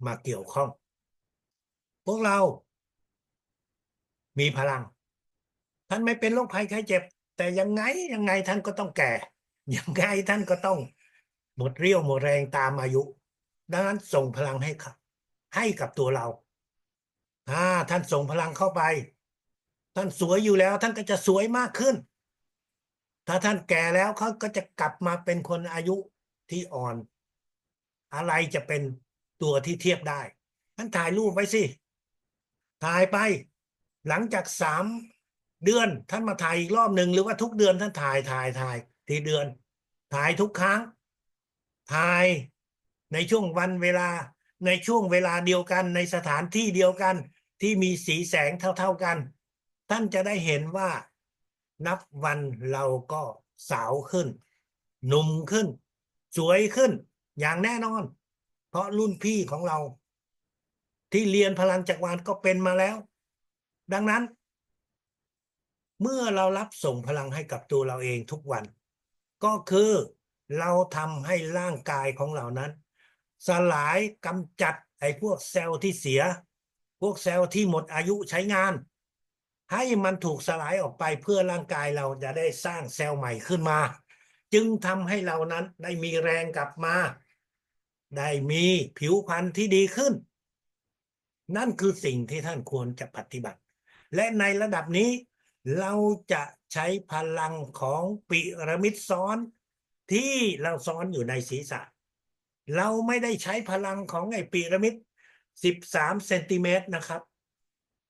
มาเกี่ยวข้องพวกเรามีพลังท่านไม่เป็นโรคภัยไข้เจ็บแต่ยังไงท่านก็ต้องแก่ยังไงท่านก็ต้องหมดเรี่ยวหมดแรงตามอายุดังนั้นส่งพลังให้กับตัวเราถ้าท่านส่งพลังเข้าไปท่านสวยอยู่แล้วท่านก็จะสวยมากขึ้นถ้าท่านแก่แล้วเขาก็จะกลับมาเป็นคนอายุที่อ่อนอะไรจะเป็นตัวที่เทียบได้ท่านถ่ายรูปไว้สิถ่ายไปหลังจาก3 เดือนท่านมาถ่ายอีกรอบหนึ่งหรือว่าทุกเดือนท่านถ่ายทีเดือนถ่ายทุกครั้งถ่ายในช่วงวันเวลาในช่วงเวลาเดียวกันในสถานที่เดียวกันที่มีสีแสงเท่ากันท่านจะได้เห็นว่านับวันเราก็สาวขึ้นหนุ่มขึ้นสวยขึ้นอย่างแน่นอนเพราะรุ่นพี่ของเราที่เรียนพลังจักรวาลก็เป็นมาแล้วดังนั้นเมื่อเรารับส่งพลังให้กับตัวเราเองทุกวันก็คือ เราทำให้ร่างกายของเรานั้นสลายกำจัดไอ้พวกเซลล์ที่เสียพวกเซลล์ที่หมดอายุใช้งานให้มันถูกสลายออกไปเพื่อร่างกายเราจะได้สร้างเซลล์ใหม่ขึ้นมาจึงทำให้เรานั้นได้มีแรงกลับมาได้มีผิวพรรณที่ดีขึ้นนั่นคือสิ่งที่ท่านควรจะปฏิบัติและในระดับนี้เราจะใช้พลังของปิรามิดซ้อนที่เราซ้อนอยู่ในศีรษะเราไม่ได้ใช้พลังของไอ้พีระมิด13 เซนติเมตรนะครับ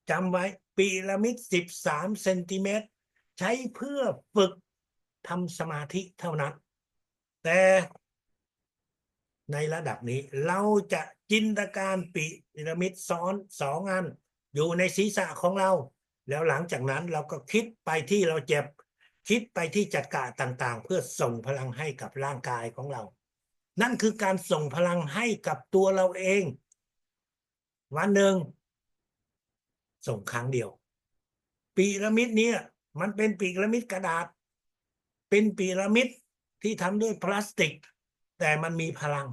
จำไว้พีระมิด13 เซนติเมตรใช้เพื่อฝึกทำสมาธิเท่านั้นแต่ในระดับนี้เราจะจินตนาการพีระมิดซ้อน2 อันอยู่ในศีรษะของเราแล้วหลังจากนั้นเราก็คิดไปที่เราเจ็บคิดไปที่จักระต่างๆเพื่อส่งพลังให้กับร่างกายของเรานั่นคือการส่งพลังให้กับตัวเราเองวันหนึ่งส่งครั้งเดียวพีระมิดนี้มันเป็นพีระมิดกระดาษเป็นพีระมิดที่ทำด้วยพลาสติกแต่มันมีพลัง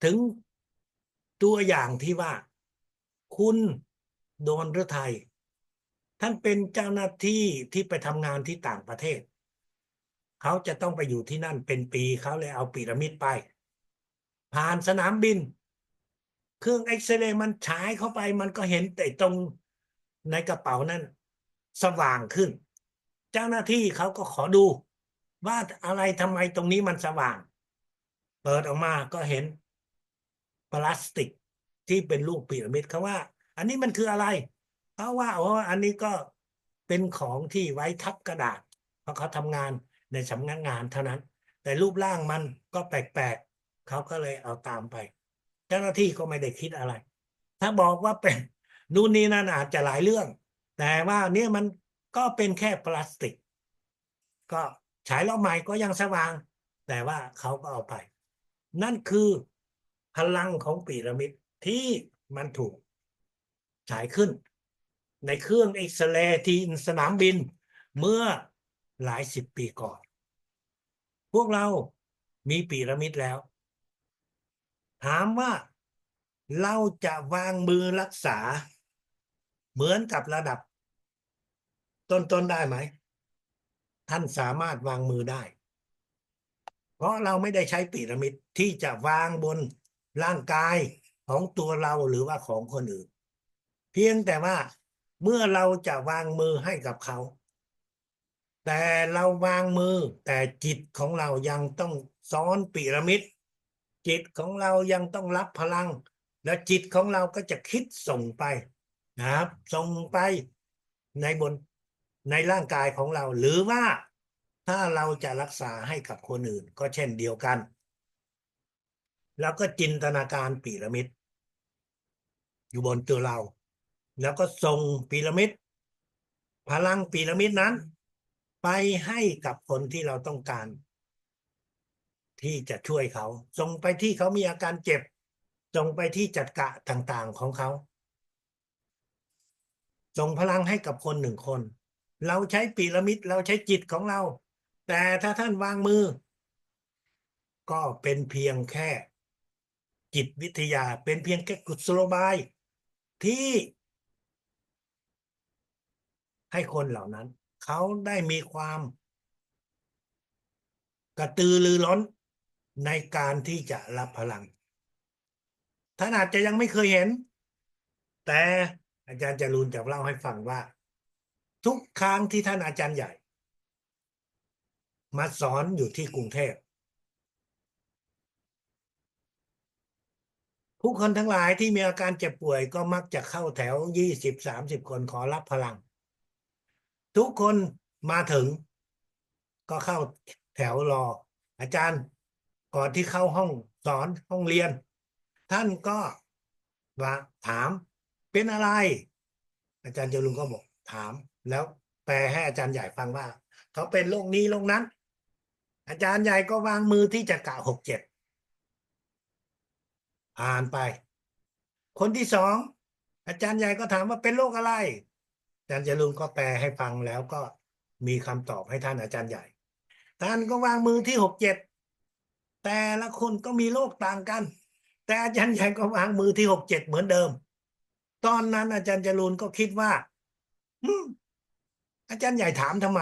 ถึงตัวอย่างที่ว่าคุณโดนฤทัยท่านเป็นเจ้าหน้าที่ที่ไปทำงานที่ต่างประเทศเขาจะต้องไปอยู่ที่นั่นเป็นปีเขาเลยเอาพีระมิดไปผ่านสนามบินเครื่องเอ็กซเรย์มันฉายเข้าไปมันก็เห็นแต่ตรงในกระเป๋านั้นสว่างขึ้นเจ้าหน้าที่เขาก็ขอดูว่าอะไรทำไมตรงนี้มันสว่างเปิดออกมาก็เห็นพลาสติกที่เป็นรูปพีระมิดเขาว่าอันนี้มันคืออะไรเขาว่าอ๋ออันนี้ก็เป็นของที่ไว้ทับกระดาษเพราะเขาทำงานในสำนักงานเท่านั้นแต่รูปร่างมันก็แปลกๆเขาก็เลยเอาตามไปเจ้าหน้าที่ก็ไม่ได้คิดอะไรถ้าบอกว่าเป็นนู่นนี่นั่นอาจจะหลายเรื่องแต่ว่าเนี่ยมันก็เป็นแค่พลาสติกก็ฉายรอบใหม่ก็ยังสว่างแต่ว่าเขาก็เอาไปนั่นคือพลังของพีระมิดที่มันถูกฉายขึ้นในเครื่องเอ็กซเรย์ที่สนามบินเมื่อหลายสิบปีก่อนพวกเรามีพีระมิดแล้วถามว่าเราจะวางมือรักษาเหมือนกับระดับต้นๆได้ไหมท่านสามารถวางมือได้เพราะเราไม่ได้ใช้พีระมิดที่จะวางบนร่างกายของตัวเราหรือว่าของคนอื่นเพียงแต่ว่าเมื่อเราจะวางมือให้กับเขาแต่เราวางมือแต่จิตของเรายังต้องซ้อนพีระมิดจิตของเรายังต้องรับพลังและจิตของเราก็จะคิดส่งไปนะครับส่งไปในบนในร่างกายของเราหรือว่าถ้าเราจะรักษาให้กับคนอื่นก็เช่นเดียวกันแล้วก็จินตนาการพีระมิดอยู่บนตัวเราแล้วก็ส่งพีระมิดพลังพีระมิดนั้นไปให้กับคนที่เราต้องการที่จะช่วยเขาส่งไปที่เขามีอาการเจ็บส่งไปที่จัดกะต่างๆของเขาส่งพลังให้กับคน1 คนเราใช้พีระมิดเราใช้จิตของเราแต่ถ้าท่านวางมือก็เป็นเพียงแค่จิตวิทยาเป็นเพียงแค่กุศโลบายที่ให้คนเหล่านั้นเขาได้มีความกระตือรือร้นในการที่จะรับพลังท่านอาจจะยังไม่เคยเห็นแต่อาจารย์จรูนจะเล่าให้ฟังว่าทุกครั้งที่ท่านอาจารย์ใหญ่มาสอนอยู่ที่กรุงเทพผู้คนทั้งหลายที่มีอาการเจ็บป่วยก็มักจะเข้าแถว20-30 คนขอรับพลังทุกคนมาถึงก็เข้าแถวรออาจารย์ก่อนที่เข้าห้องสอนห้องเรียนท่านก็ว่าถามเป็นอะไรอาจารย์จรุนก็บอกถามแล้วแปลให้อาจารย์ใหญ่ฟังว่าเขาเป็นโรคนี้โรคนั้นอาจารย์ใหญ่ก็วางมือที่จะกะ6-7ผ่านไปคนที่2อาจารย์ใหญ่ก็ถามว่าเป็นโรคอะไรอาจารย์จรุนก็แปลให้ฟังแล้วก็มีคำตอบให้ท่านอาจารย์ใหญ่ ท่านก็วางมือที่67แต่ละคนก็มีโรคต่างกันแต่อาจารย์ใหญ่ก็วางมือที่67เหมือนเดิมตอนนั้นอาจารย์จรูนก็คิดว่าอืมอาจารย์ใหญ่ถามทำไม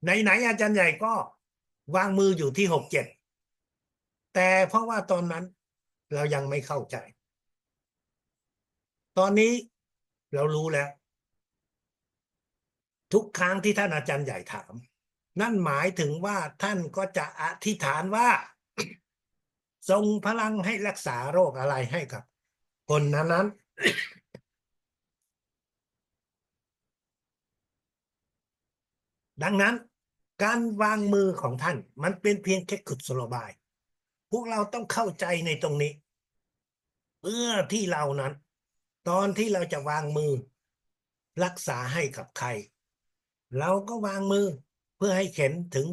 ไหนอาจารย์ใหญ่ก็วางมืออยู่ที่67แต่เพราะว่าตอนนั้นเรายังไม่เข้าใจตอนนี้เรารู้แล้วทุกครั้งที่ท่านอาจารย์ใหญ่ถามนั่นหมายถึงว่าท่านก็จะอธิษฐานว่าทรงพลังให้รักษาโรคอะไรให้กับคนนั้นๆดังนั้นการวางมือของท่านมันเป็นเพียงแค่กุศโลบายพวกเราต้องเข้าใจในตรงนี้เพื่อที่เรานั้นตอนที่เราจะวางมือรักษาให้กับใครเราก็วางมือเพื่อให้เห็นถึง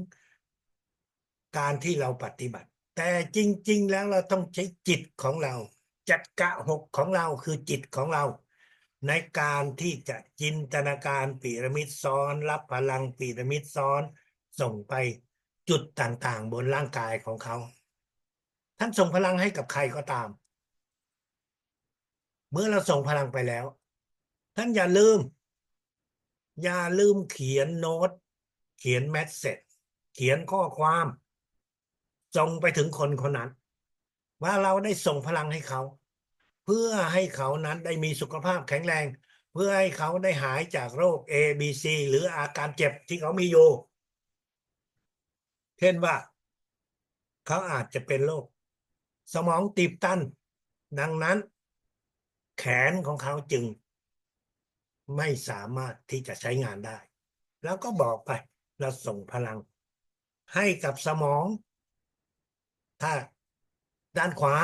การที่เราปฏิบัติแต่จริงๆแล้วเราต้องใช้จิตของเราจัดกะหกของเราคือจิตของเราในการที่จะจินตนาการพีระมิดซ้อนรับพลังพีระมิดซ้อนส่งไปจุดต่างๆบนร่างกายของเขาท่านส่งพลังให้กับใครก็ตามเมื่อเราส่งพลังไปแล้วท่านอย่าลืมเขียนโน้ตเขียนแมสเสจเขียนข้อความส่งไปถึงคนคนนั้นว่าเราได้ส่งพลังให้เขาเพื่อให้เขานั้นได้มีสุขภาพแข็งแรงเพื่อให้เขาได้หายจากโรค ABC หรืออาการเจ็บที่เขามีอยู่เช่นว่าเขาอาจจะเป็นโรคสมองตีบตันดังนั้นแขนของเขาจึงไม่สามารถที่จะใช้งานได้แล้วก็บอกไปเราส่งพลังให้กับสมองถ้าด้านขวา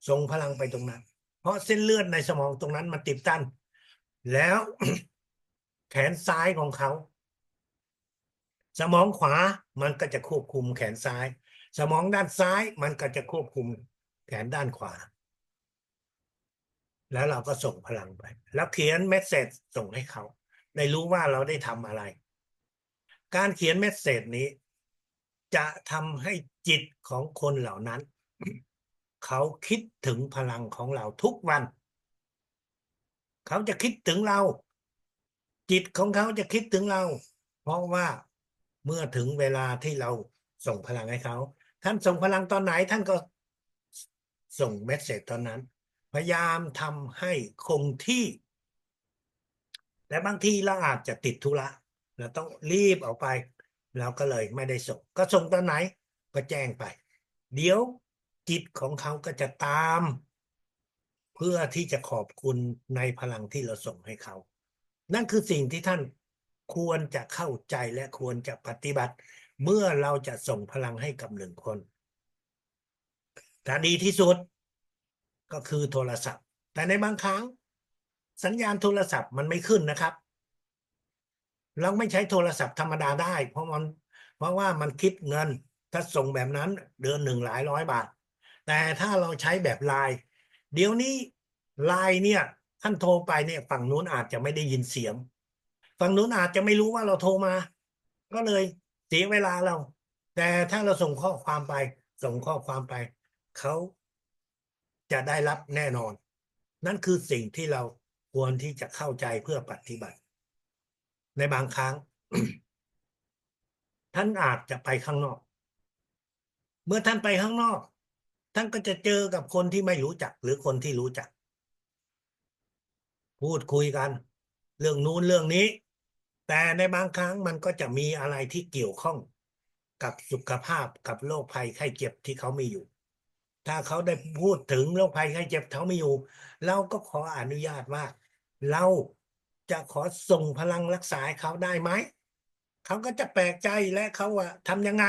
ส่งพลังไปตรงนั้นเพราะเส้นเลือดในสมองตรงนั้นมันตีบตันแล้ว แขนซ้ายของเขาสมองขวามันก็จะควบคุมแขนซ้ายสมองด้านซ้ายมันก็จะควบคุมแขนด้านขวาแล้วเราก็ส่งพลังไปแล้วเขียนเมสเซจส่งให้เขาได้รู้ว่าเราได้ทำอะไรการเขียนเมสเซจนี้จะทำให้จิตของคนเหล่านั้นเขาคิดถึงพลังของเราทุกวันเขาจะคิดถึงเราจิตของเขาจะคิดถึงเราเพราะว่าเมื่อถึงเวลาที่เราส่งพลังให้เขาท่านส่งพลังตอนไหนท่านก็ส่งเมสเซจตอนนั้นพยายามทำให้คงที่แต่บางทีเราอาจจะติดธุระเราต้องรีบออกไปเราก็เลยไม่ได้ส่งก็ส่งตอนไหนก็แจ้งไปเดี๋ยวจิตของเขาก็จะตามเพื่อที่จะขอบคุณในพลังที่เราส่งให้เขานั่นคือสิ่งที่ท่านควรจะเข้าใจและควรจะปฏิบัติเมื่อเราจะส่งพลังให้กับหนึ่งคนแต่ดีที่สุดก็คือโทรศัพท์แต่ในบางครั้งสัญญาณโทรศัพท์มันไม่ขึ้นนะครับเราไม่ใช้โทรศัพท์ธรรมดาได้เพราะว่ามันคิดเงินถ้าส่งแบบนั้นเดือนหนึ่งหลายร้อยบาทแต่ถ้าเราใช้แบบไลน์เดี๋ยวนี้ไลน์เนี่ยท่านโทรไปเนี่ยฝั่งนู้นอาจจะไม่ได้ยินเสียงฝั่งนู้นอาจจะไม่รู้ว่าเราโทรมาก็เลยเสียเวลาเราแต่ถ้าเราส่งข้อความไปส่งข้อความไปเขาจะได้รับแน่นอนนั่นคือสิ่งที่เราควรที่จะเข้าใจเพื่อปฏิบัติในบางครั้ง ท่านอาจจะไปข้างนอกเมื่อท่านไปข้างนอกท่านก็จะเจอกับคนที่ไม่รู้จักหรือคนที่รู้จักพูดคุยกันเรื่องนู้นเรื่องนี้แต่ในบางครั้งมันก็จะมีอะไรที่เกี่ยวข้องกับสุขภาพกับโรคภัยไข้เจ็บที่เขามีอยู่ถ้าเขาได้พูดถึงโรคภัยไข้เจ็บเขาไม่อยู่เราก็ขออนุญาตว่าเราจะขอส่งพลังรักษาให้เขาได้ไหมเขาก็จะแปลกใจและเขาว่าทำยังไง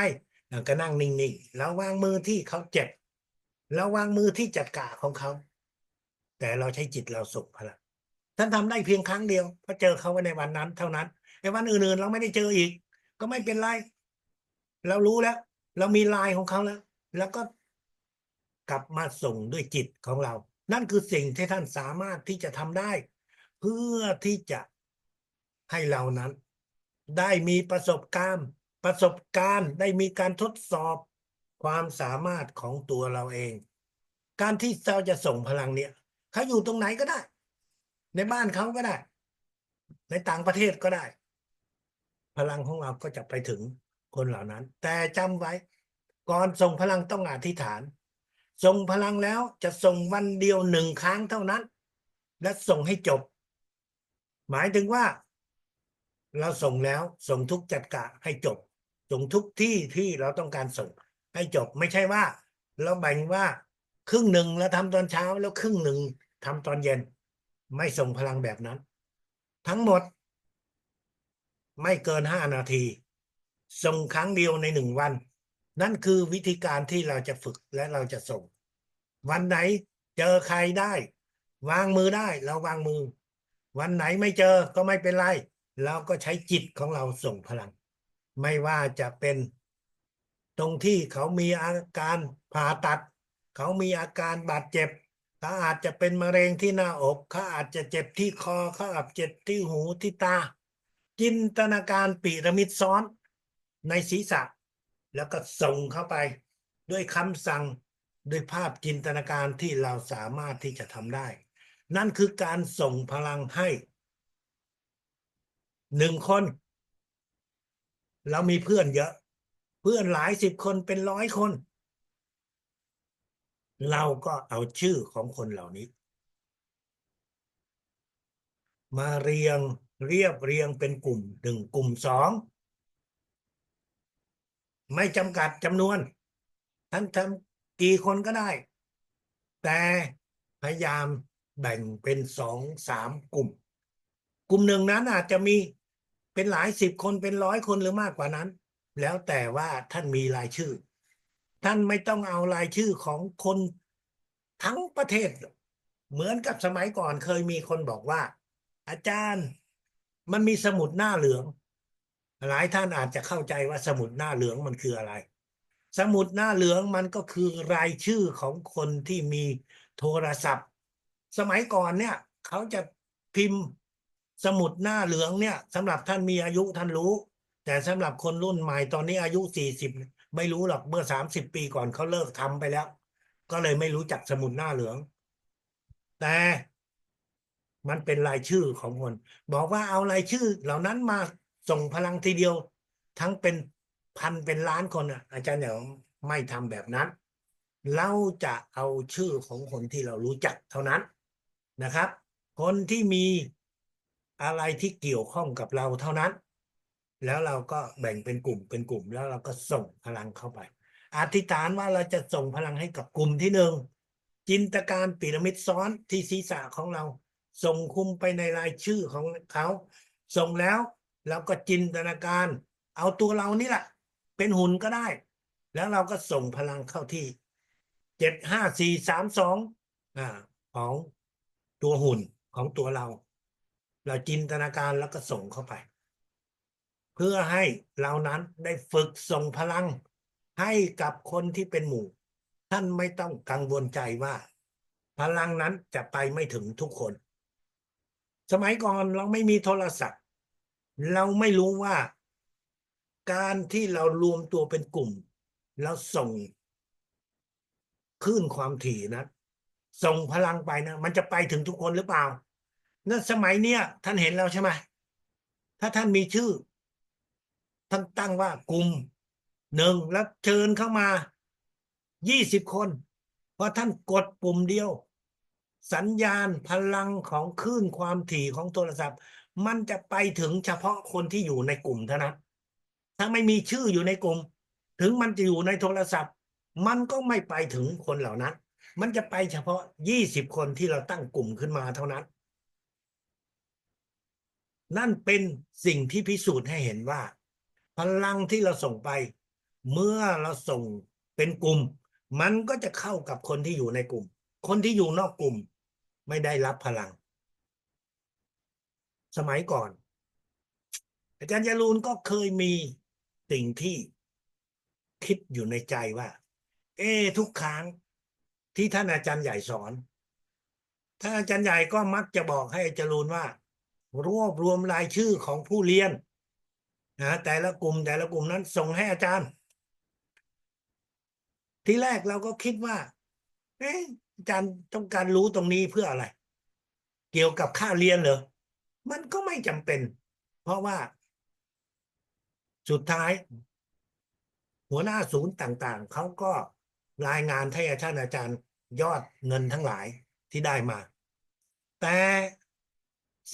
เราก็นั่งนิ่งๆแล้ววางมือที่เขาเจ็บแล้ววางมือที่จัดการของเขาแต่เราใช้จิตเราส่งพลังท่านทำได้เพียงครั้งเดียวเพราะเจอเขาในวันนั้นเท่านั้นในวันอื่นๆเราไม่ได้เจออีกก็ไม่เป็นไรเรารู้แล้วเรามีไลน์ของเขาแล้วก็กลับมาส่งด้วยจิตของเรานั่นคือสิ่งที่ท่านสามารถที่จะทำได้เพื่อที่จะให้เรานั้นได้มีประสบการณ์ ประสบการณ์ได้มีการทดสอบความสามารถของตัวเราเอง การที่เราจะส่งพลังเนี่ยเขาอยู่ตรงไหนก็ได้ ในบ้านเขาก็ได้ ในต่างประเทศก็ได้ พลังของเราก็จะไปถึงคนเหล่านั้น แต่จำไว้ ก่อนส่งพลังต้องอธิษฐาน ส่งพลังแล้วจะส่งวันเดียว1 ครั้งเท่านั้น และส่งให้จบ หมายถึงว่าเราส่งแล้วส่งทุกจักระให้จบ ส่งทุกที่ที่เราต้องการส่งให้จบ ไม่ใช่ว่าเราแบ่งว่าครึ่งหนึ่งแล้วทำตอนเช้าแล้วครึ่งหนึ่งทำตอนเย็น ไม่ส่งพลังแบบนั้น ทั้งหมดไม่เกิน5 นาที ส่งครั้งเดียวใน1 วัน นั่นคือวิธีการที่เราจะฝึกและเราจะส่ง วันไหนเจอใครได้ วางมือได้เราวางมือ วันไหนไม่เจอก็ไม่เป็นไร เราก็ใช้จิตของเราส่งพลัง ไม่ว่าจะเป็นตรงที่เขามีอาการผ่าตัด เขามีอาการบาดเจ็บ เขาอาจจะเป็นมะเร็งที่หน้าอกเขาอาจจะเจ็บที่คอเขาอาจเจ็บที่หูที่ตา จินตนาการพีระมิดซ้อนในศีรษะ แล้วก็ส่งเข้าไปด้วยคำสั่งด้วยภาพจินตนาการที่เราสามารถที่จะทำได้ นั่นคือการส่งพลังให้1 คน เรามีเพื่อนเยอะ เพื่อนหลาย10 คนเป็น100 คน เราก็เอาชื่อของคนเหล่านี้ มาเรียบเรียงเป็นกลุ่ม1 กลุ่ม 2 ไม่จำกัดจำนวนท่านทำกี่คนก็ได้ แต่พยายามแบ่งเป็น2-3 กลุ่ม กลุ่มหนึ่งนั้นอาจจะมีเป็นหลาย10 คนเป็น100 คนหรือมากกว่านั้น แล้วแต่ว่าท่านมีรายชื่อ ท่านไม่ต้องเอารายชื่อของคนทั้งประเทศ เหมือนกับสมัยก่อนเคยมีคนบอกว่า อาจารย์มันมีสมุดหน้าเหลือง หลายท่านอาจจะเข้าใจว่าสมุดหน้าเหลืองมันคืออะไร สมุดหน้าเหลืองมันก็คือรายชื่อของคนที่มีโทรศัพท์ สมัยก่อนเนี่ยเขาจะพิมพ์สมุดหน้าเหลืองเนี่ยสำหรับท่านมีอายุท่านรู้ แต่สำหรับคนรุ่นใหม่ตอนนี้อายุ40ไม่รู้หรอกเมื่อ30 ปีก่อนเขาเลิกทำไปแล้ว ก็เลยไม่รู้จักสมุดหน้าเหลือง แต่มันเป็นรายชื่อของคน บอกว่าเอารายชื่อเหล่านั้นมาส่งพลังทีเดียว ทั้งเป็นพันเป็นล้านคนอาจารย์เดี๋ยวไม่ทำแบบนั้น เราจะเอาชื่อของคนที่เรารู้จักเท่านั้นนะครับ คนที่มีอะไรที่เกี่ยวข้องกับเราเท่านั้น แล้วเราก็แบ่งเป็นกลุ่มเป็นกลุ่มแล้วเราก็ส่งพลังเข้าไป อธิษฐานว่าเราจะส่งพลังให้กับกลุ่มที่1 จินตการพีระมิดซ้อนที่ศีรษะของเรา ส่งคุมไปในรายชื่อของเขาส่งแล้วเราก็จินตนาการเอาตัวเรานี่แหละเป็นหุ่นก็ได้ แล้วเราก็ส่งพลังเข้าที่7 5 4 3 2ของตัวหุ่นของตัวเรา เราจินตนาการแล้วก็ส่งเข้าไป เพื่อให้เรานั้นได้ฝึกส่งพลังให้กับคนที่เป็นหมู่ ท่านไม่ต้องกังวลใจว่าพลังนั้นจะไปไม่ถึงทุกคน สมัยก่อนเราไม่มีโทรศัพท์ เราไม่รู้ว่าการที่เรารวมตัวเป็นกลุ่มแล้วส่งคลื่นความถี่นะส่งพลังไปนะมันจะไปถึงทุกคนหรือเปล่านั่นสมัยเนี้ยท่านเห็นแล้วใช่ไหมถ้าท่านมีชื่อท่านตั้งว่ากลุ่ม1แล้วเชิญเข้ามา20 คนพอท่านกดปุ่มเดียวสัญญาณพลังของคลื่นความถี่ของโทรศัพท์มันจะไปถึงเฉพาะคนที่อยู่ในกลุ่มเท่านั้นถ้าไม่มีชื่ออยู่ในกลุ่มถึงมันจะอยู่ในโทรศัพท์มันก็ไม่ไปถึงคนเหล่านั้นมันจะไปเฉพาะ20 คนที่เราตั้งกลุ่มขึ้นมาเท่านั้นนั่นเป็นสิ่งที่พิสูจน์ให้เห็นว่าพลังที่เราส่งไปเมื่อเราส่งเป็นกลุ่มมันก็จะเข้ากับคนที่อยู่ในกลุ่มคนที่อยู่นอกกลุ่มไม่ได้รับพลังสมัยก่อนอาจารย์จรูนก็เคยมีสิ่งที่คิดอยู่ในใจว่าทุกครั้งที่ท่านอาจารย์ใหญ่สอนท่านอาจารย์ใหญ่ก็มักจะบอกให้อาจารย์จรูนว่ารวบรวมรายชื่อของผู้เรียน แต่ละกลุ่มนั้นส่งให้อาจารย์ทีแรกเราก็คิดว่าอาจารย์ต้องการรู้ตรงนี้เพื่ออะไรเกี่ยวกับค่าเรียนเหรอมันก็ไม่จำเป็นเพราะว่าสุดท้ายหัวหน้าศูนย์ต่างๆเขาก็รายงานให้ท่านอาจารย์ยอดเงินทั้งหลายที่ได้มาแต่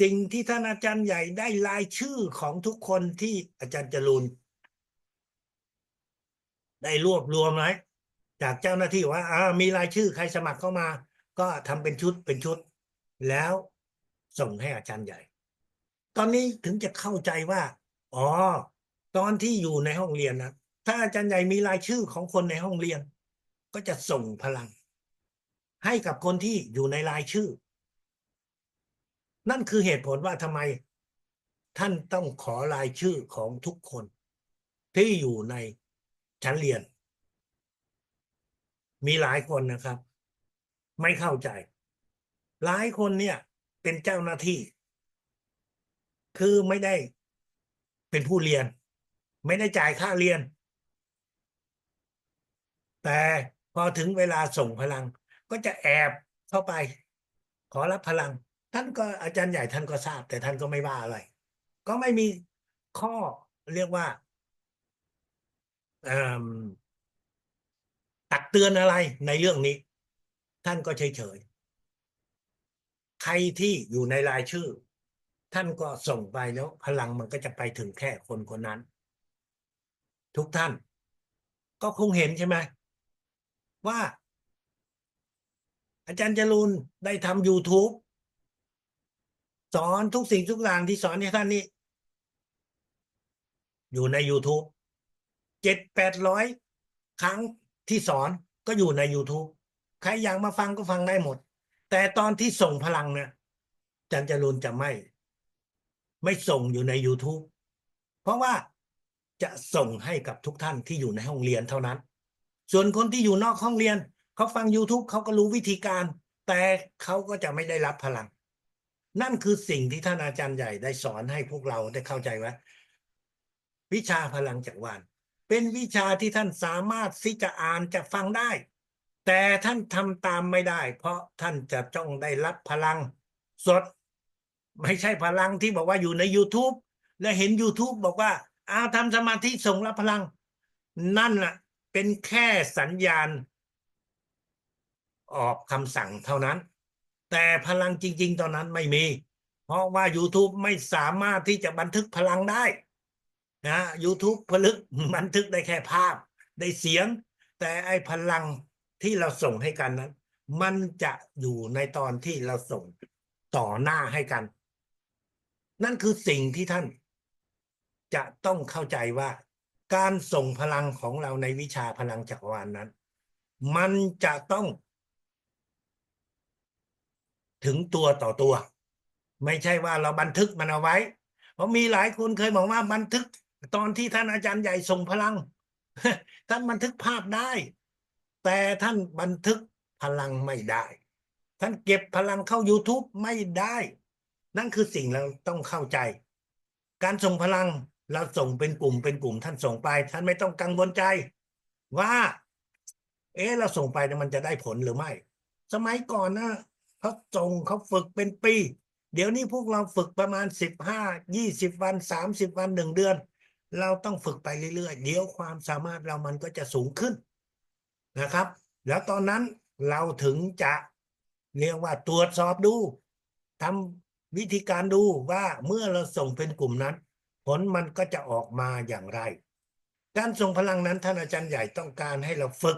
สิ่งที่ท่านอาจารย์ใหญ่ได้รายชื่อของทุกคนที่อาจารย์จรูนได้รวบรวมไว้จากเจ้าหน้าที่ว่ามีรายชื่อใครสมัครเข้ามาก็ทำเป็นชุดแล้วส่งให้อาจารย์ใหญ่ตอนนี้ถึงจะเข้าใจว่าอ๋อตอนที่อยู่ในห้องเรียนนะถ้าอาจารย์ใหญ่มีรายชื่อของคนในห้องเรียนก็จะส่งพลังให้กับคนที่อยู่ในรายชื่อนั่นคือเหตุผลว่าทำไมท่านต้องขอรายชื่อของทุกคนที่อยู่ในชั้นเรียนมีหลายคนนะครับไม่เข้าใจหลายคนเนี่ยเป็นเจ้าหน้าที่คือไม่ได้เป็นผู้เรียนไม่ได้จ่ายค่าเรียนแต่พอถึงเวลาส่งพลังก็จะแอบเข้าไปขอรับพลังท่านก็อาจารย์ใหญ่ท่านก็ทราบแต่ท่านก็ไม่ว่าอะไรก็ไม่มีข้อเรียกว่าเอ่อตักเตือนอะไรในเรื่องนี้ท่านก็เฉยๆใครที่อยู่ในรายชื่อท่านก็ส่งไปแล้วพลังมันก็จะไปถึงแค่คนคนนั้นทุกท่านก็คงเห็นใช่ไหมว่าอาจารย์จรูนได้ทำ YouTube สอนทุกสิ่งทุกอย่างที่สอนให้ท่านนี้อยู่ใน YouTube 700-800ครั้งที่สอนก็อยู่ใน YouTube ใครอยากมาฟังก็ฟังได้หมดแต่ตอนที่ส่งพลังเนี่ยอาจารย์จรูนจะไม่ส่งอยู่ใน YouTube เพราะว่าจะส่งให้กับทุกท่านที่อยู่ในห้องเรียนเท่านั้นส่วนคนที่อยู่นอกห้องเรียนเขาฟัง YouTube เขาก็รู้วิธีการแต่เขาก็จะไม่ได้รับพลังนั่นคือสิ่งที่ท่านอาจารย์ใหญ่ได้สอนให้พวกเราได้เข้าใจว่าวิชาพลังจักรวาลเป็นวิชาที่ท่านสามารถที่จะอ่านจะฟังได้แต่ท่านทำตามไม่ได้เพราะท่านจะต้องได้รับพลังสดไม่ใช่พลังที่บอกว่าอยู่ใน YouTube และเห็น YouTube บอกว่าทำสมาธิส่งรับพลังนั่นน่ะเป็นแค่สัญญาณออกคำสั่งเท่านั้นแต่พลังจริงๆตอนนั้นไม่มีเพราะว่า YouTube ไม่สามารถที่จะบันทึกพลังได้นะ YouTube ผลึกบันทึกได้แค่ภาพได้เสียงแต่ไอ้พลังที่เราส่งให้กันนั้นมันจะอยู่ในตอนที่เราส่งต่อหน้าให้กันนั่นคือสิ่งที่ท่านจะต้องเข้าใจว่าการส่งพลังของเราในวิชาพลังจักรวาลนั้นมันจะต้องถึงตัวต่อตัวไม่ใช่ว่าเราบันทึกมันเอาไว้เพราะมีหลายคนเคยบอกว่าบันทึกตอนที่ท่านอาจารย์ใหญ่ส่งพลังท่านบันทึกภาพได้แต่ท่านบันทึกพลังไม่ได้ท่านเก็บพลังเข้า YouTube ไม่ได้นั่นคือสิ่งเราต้องเข้าใจการส่งพลังเราส่งเป็นกลุ่มท่านส่งไปท่านไม่ต้องกังวลใจว่าเราส่งไปมันจะได้ผลหรือไม่สมัยก่อนนะเขาส่งเขาฝึกเป็นปีเดี๋ยวนี้พวกเราฝึกประมาณ15-20 วัน30 วัน1 เดือนเราต้องฝึกไปเรื่อยๆเดี๋ยวความสามารถเรามันก็จะสูงขึ้นนะครับแล้วตอนนั้นเราถึงจะเรียกว่าตรวจสอบดูทำวิธีการดูว่าเมื่อเราส่งเป็นกลุ่มนั้นผลมันก็จะออกมาอย่างไรการส่งพลังนั้นท่านอาจารย์ใหญ่ต้องการให้เราฝึก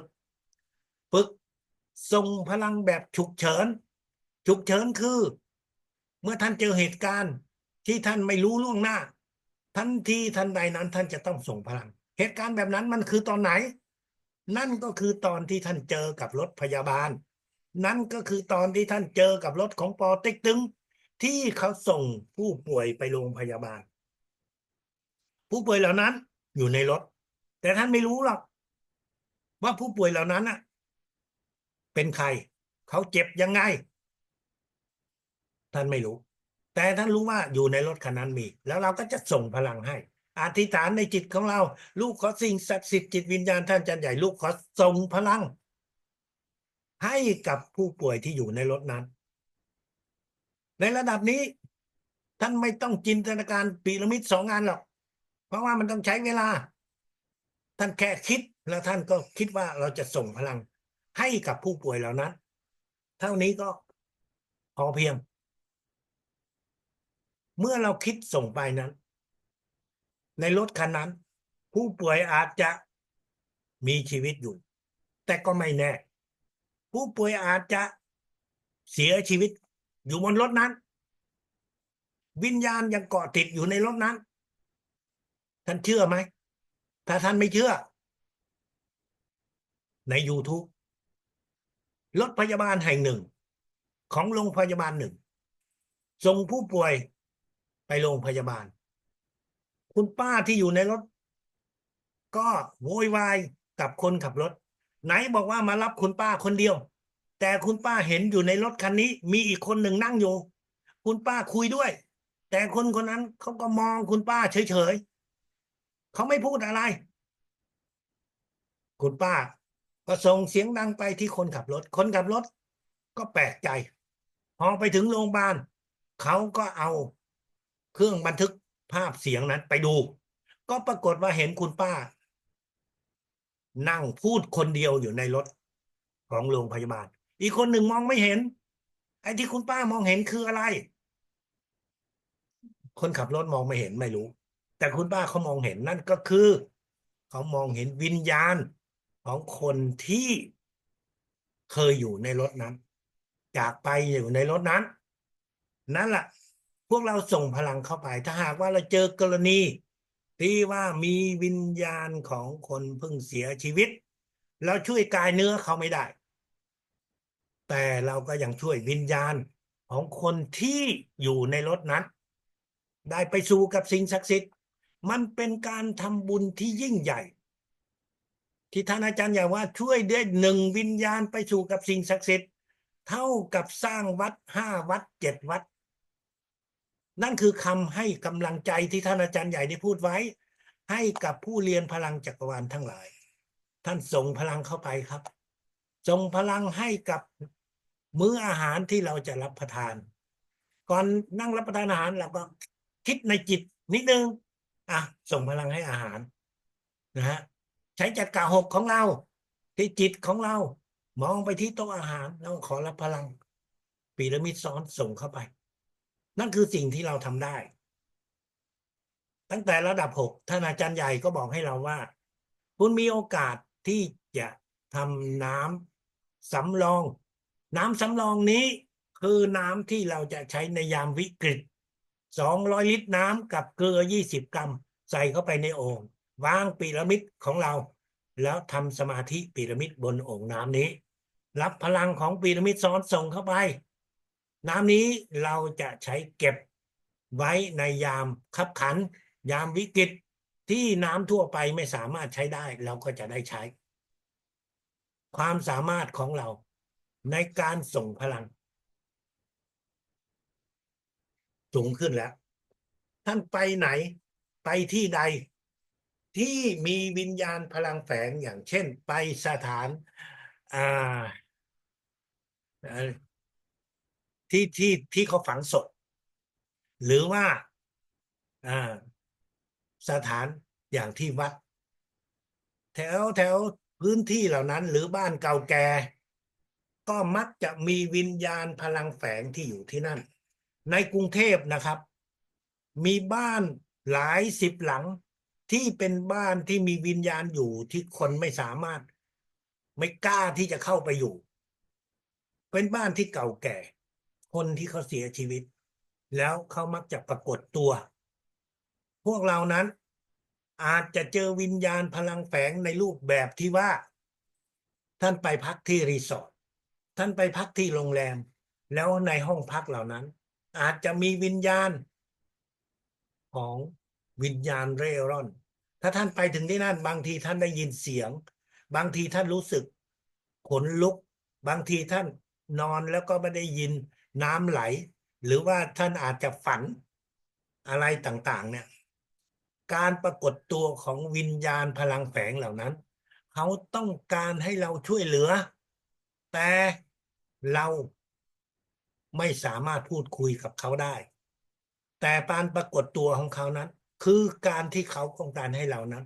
ส่งพลังแบบฉุกเฉินคือเมื่อท่านเจอเหตุการณ์ที่ท่านไม่รู้ล่วงหน้าทันทีทันใดนั้นท่านจะต้องส่งพลังเหตุการณ์แบบนั้นมันคือตอนไหนนั่นก็คือตอนที่ท่านเจอกับรถพยาบาลนั่นก็คือตอนที่ท่านเจอกับรถของปอเต็กตึงที่เขาส่งผู้ป่วยไปโรงพยาบาลผู้ป่วยเหล่านั้นอยู่ในรถแต่ท่านไม่รู้หรอกว่าผู้ป่วยเหล่านั้นเป็นใครเขาเจ็บยังไงท่านไม่รู้แต่ท่านรู้ว่าอยู่ในรถคันนั้นมีแล้วเราก็จะส่งพลังให้ อธิษฐานในจิตของเราลูกขอสิ่งศักดิ์สิทธิ์จิตวิญญาณท่านอาจารย์ใหญ่ลูกขอส่งพลังให้กับผู้ป่วยที่อยู่ในรถนั้นในระดับนี้ท่านไม่ต้องจินตนาการพีระมิด2 อันหรอกเพราะว่ามันต้องใช้เวลาท่านแค่คิดแล้วท่านก็คิดว่าเราจะส่งพลังให้กับผู้ป่วยเหล่านั้นเท่านี้ก็พอเพียงเมื่อเราคิดส่งไปนั้นในรถคันนั้นผู้ป่วยอาจจะมีชีวิตอยู่แต่ก็ไม่แน่ผู้ป่วยอาจจะเสียชีวิตอยู่บนรถนั้นวิญญาณยังเกาะติดอยู่ในรถนั้นท่านเชื่อไหมถ้าท่านไม่เชื่อใน YouTube รถพยาบาลแห่งหนึ่งของโรงพยาบาลหนึ่งส่งผู้ป่วยไปโรงพยาบาลคุณป้าที่อยู่ในรถก็โวยวายกับคนขับรถไหนบอกว่ามารับคุณป้าคนเดียวแต่คุณป้าเห็นอยู่ในรถคันนี้มีอีกคนหนึ่งนั่งอยู่คุณป้าคุยด้วยแต่คนคนนั้นเขาก็มองคุณป้าเฉยๆเขาไม่พูดอะไรคุณป้าก็ส่งเสียงดังไปที่คนขับรถคนขับรถก็แปลกใจพอไปถึงโรงพยาบาลเขาก็เอาเครื่องบันทึกภาพเสียงนั้นไปดูก็ปรากฏว่าเห็นคุณป้านั่งพูดคนเดียวอยู่ในรถของโรงพยาบาลอีกคนหนึ่งมองไม่เห็นไอ้ที่คุณป้ามองเห็นคืออะไรคนขับรถมองไม่เห็นไม่รู้แต่คุณป้าเขามองเห็นนั่นก็คือเขามองเห็นวิญญาณของคนที่เคยอยู่ในรถนั้นจากไปอยู่ในรถนั้นนั่นแหละพวกเราส่งพลังเข้าไปถ้าหากว่าเราเจอกรณีที่ว่ามีวิญญาณของคนเพิ่งเสียชีวิตเราช่วยกายเนื้อเขาไม่ได้แต่เราก็ยังช่วยวิญญาณของคนที่อยู่ในรถนั้นได้ไปสู่กับสิ่งศักดิ์สิทธิ์มันเป็นการทำบุญที่ยิ่งใหญ่ที่ท่านอาจารย์ใหญ่ว่าช่วยได้1 วิญญาณไปสู่กับสิ่งศักดิ์สิทธิ์เท่ากับสร้างวัด5 วัด7 วัดนั่นคือคำให้กำลังใจที่ท่านอาจารย์ใหญ่ได้พูดไว้ให้กับผู้เรียนพลังจักรวาลทั้งหลายท่านส่งพลังเข้าไปครับส่งพลังให้กับมื้ออาหารที่เราจะรับประทานก่อนนั่งรับประทานอาหารเราก็คิดในจิตนิดนึงส่งพลังให้อาหารนะฮะใช้จักระ6ของเราที่จิตของเรามองไปที่โต๊ะอาหารแล้วขอรับพลังพีระมิดซ้อนส่งเข้าไปนั่นคือสิ่งที่เราทำได้ตั้งแต่ระดับ6ท่านอาจารย์ใหญ่ก็บอกให้เราว่าคุณมีโอกาสที่จะทำน้ำสำรองน้ำสำรองนี้คือน้ำที่เราจะใช้ในยามวิกฤต200 ลิตรน้ำกับเกลือ20 กรัมใส่เข้าไปในโอ่งวางพีระมิดของเราแล้วทำสมาธิพีระมิดบนโอ่งน้ำนี้รับพลังของพีระมิดซ้อนส่งเข้าไปน้ำนี้เราจะใช้เก็บไว้ในยามคับขันยามวิกฤตที่น้ำทั่วไปไม่สามารถใช้ได้เราก็จะได้ใช้ความสามารถของเราในการส่งพลังสูงขึ้นแล้วท่านไปไหนไปที่ใดที่มีวิญญาณพลังแฝงอย่างเช่นไปสถานอ่าที่เขาฝังศพหรือว่าอ่าสถานอย่างที่วัดแถวพื้นที่เหล่านั้นหรือบ้านเก่าแก่ก็มักจะมีวิญญาณพลังแฝงที่อยู่ที่นั่นในกรุงเทพนะครับมีบ้านหลาย10 หลังที่เป็นบ้านที่มีวิญญาณอยู่ที่คนไม่สามารถไม่กล้าที่จะเข้าไปอยู่เป็นบ้านที่เก่าแก่คนที่เขาเสียชีวิตแล้วเขามักจะปรากฏตัวพวกเรานั้นอาจจะเจอวิญญาณพลังแฝงในรูปแบบที่ว่าท่านไปพักที่รีสอร์ทท่านไปพักที่โรงแรมแล้วในห้องพักเหล่านั้นอาจจะมีวิญญาณของวิญญาณเร่ร่อนถ้าท่านไปถึงที่นั่นบางทีท่านได้ยินเสียงบางทีท่านรู้สึกขนลุกบางทีท่านนอนแล้วก็ไม่ได้ยินน้ำไหลหรือว่าท่านอาจจะฝันอะไรต่างๆเนี่ย การปรากฏตัวของวิญญาณพลังแฝงเหล่านั้น เขาต้องการให้เราช่วยเหลือ แต่เราไม่สามารถพูดคุยกับเขาได้ แต่การปรากฏตัวของเขานั้น คือการที่เขาต้องการให้เรานั้น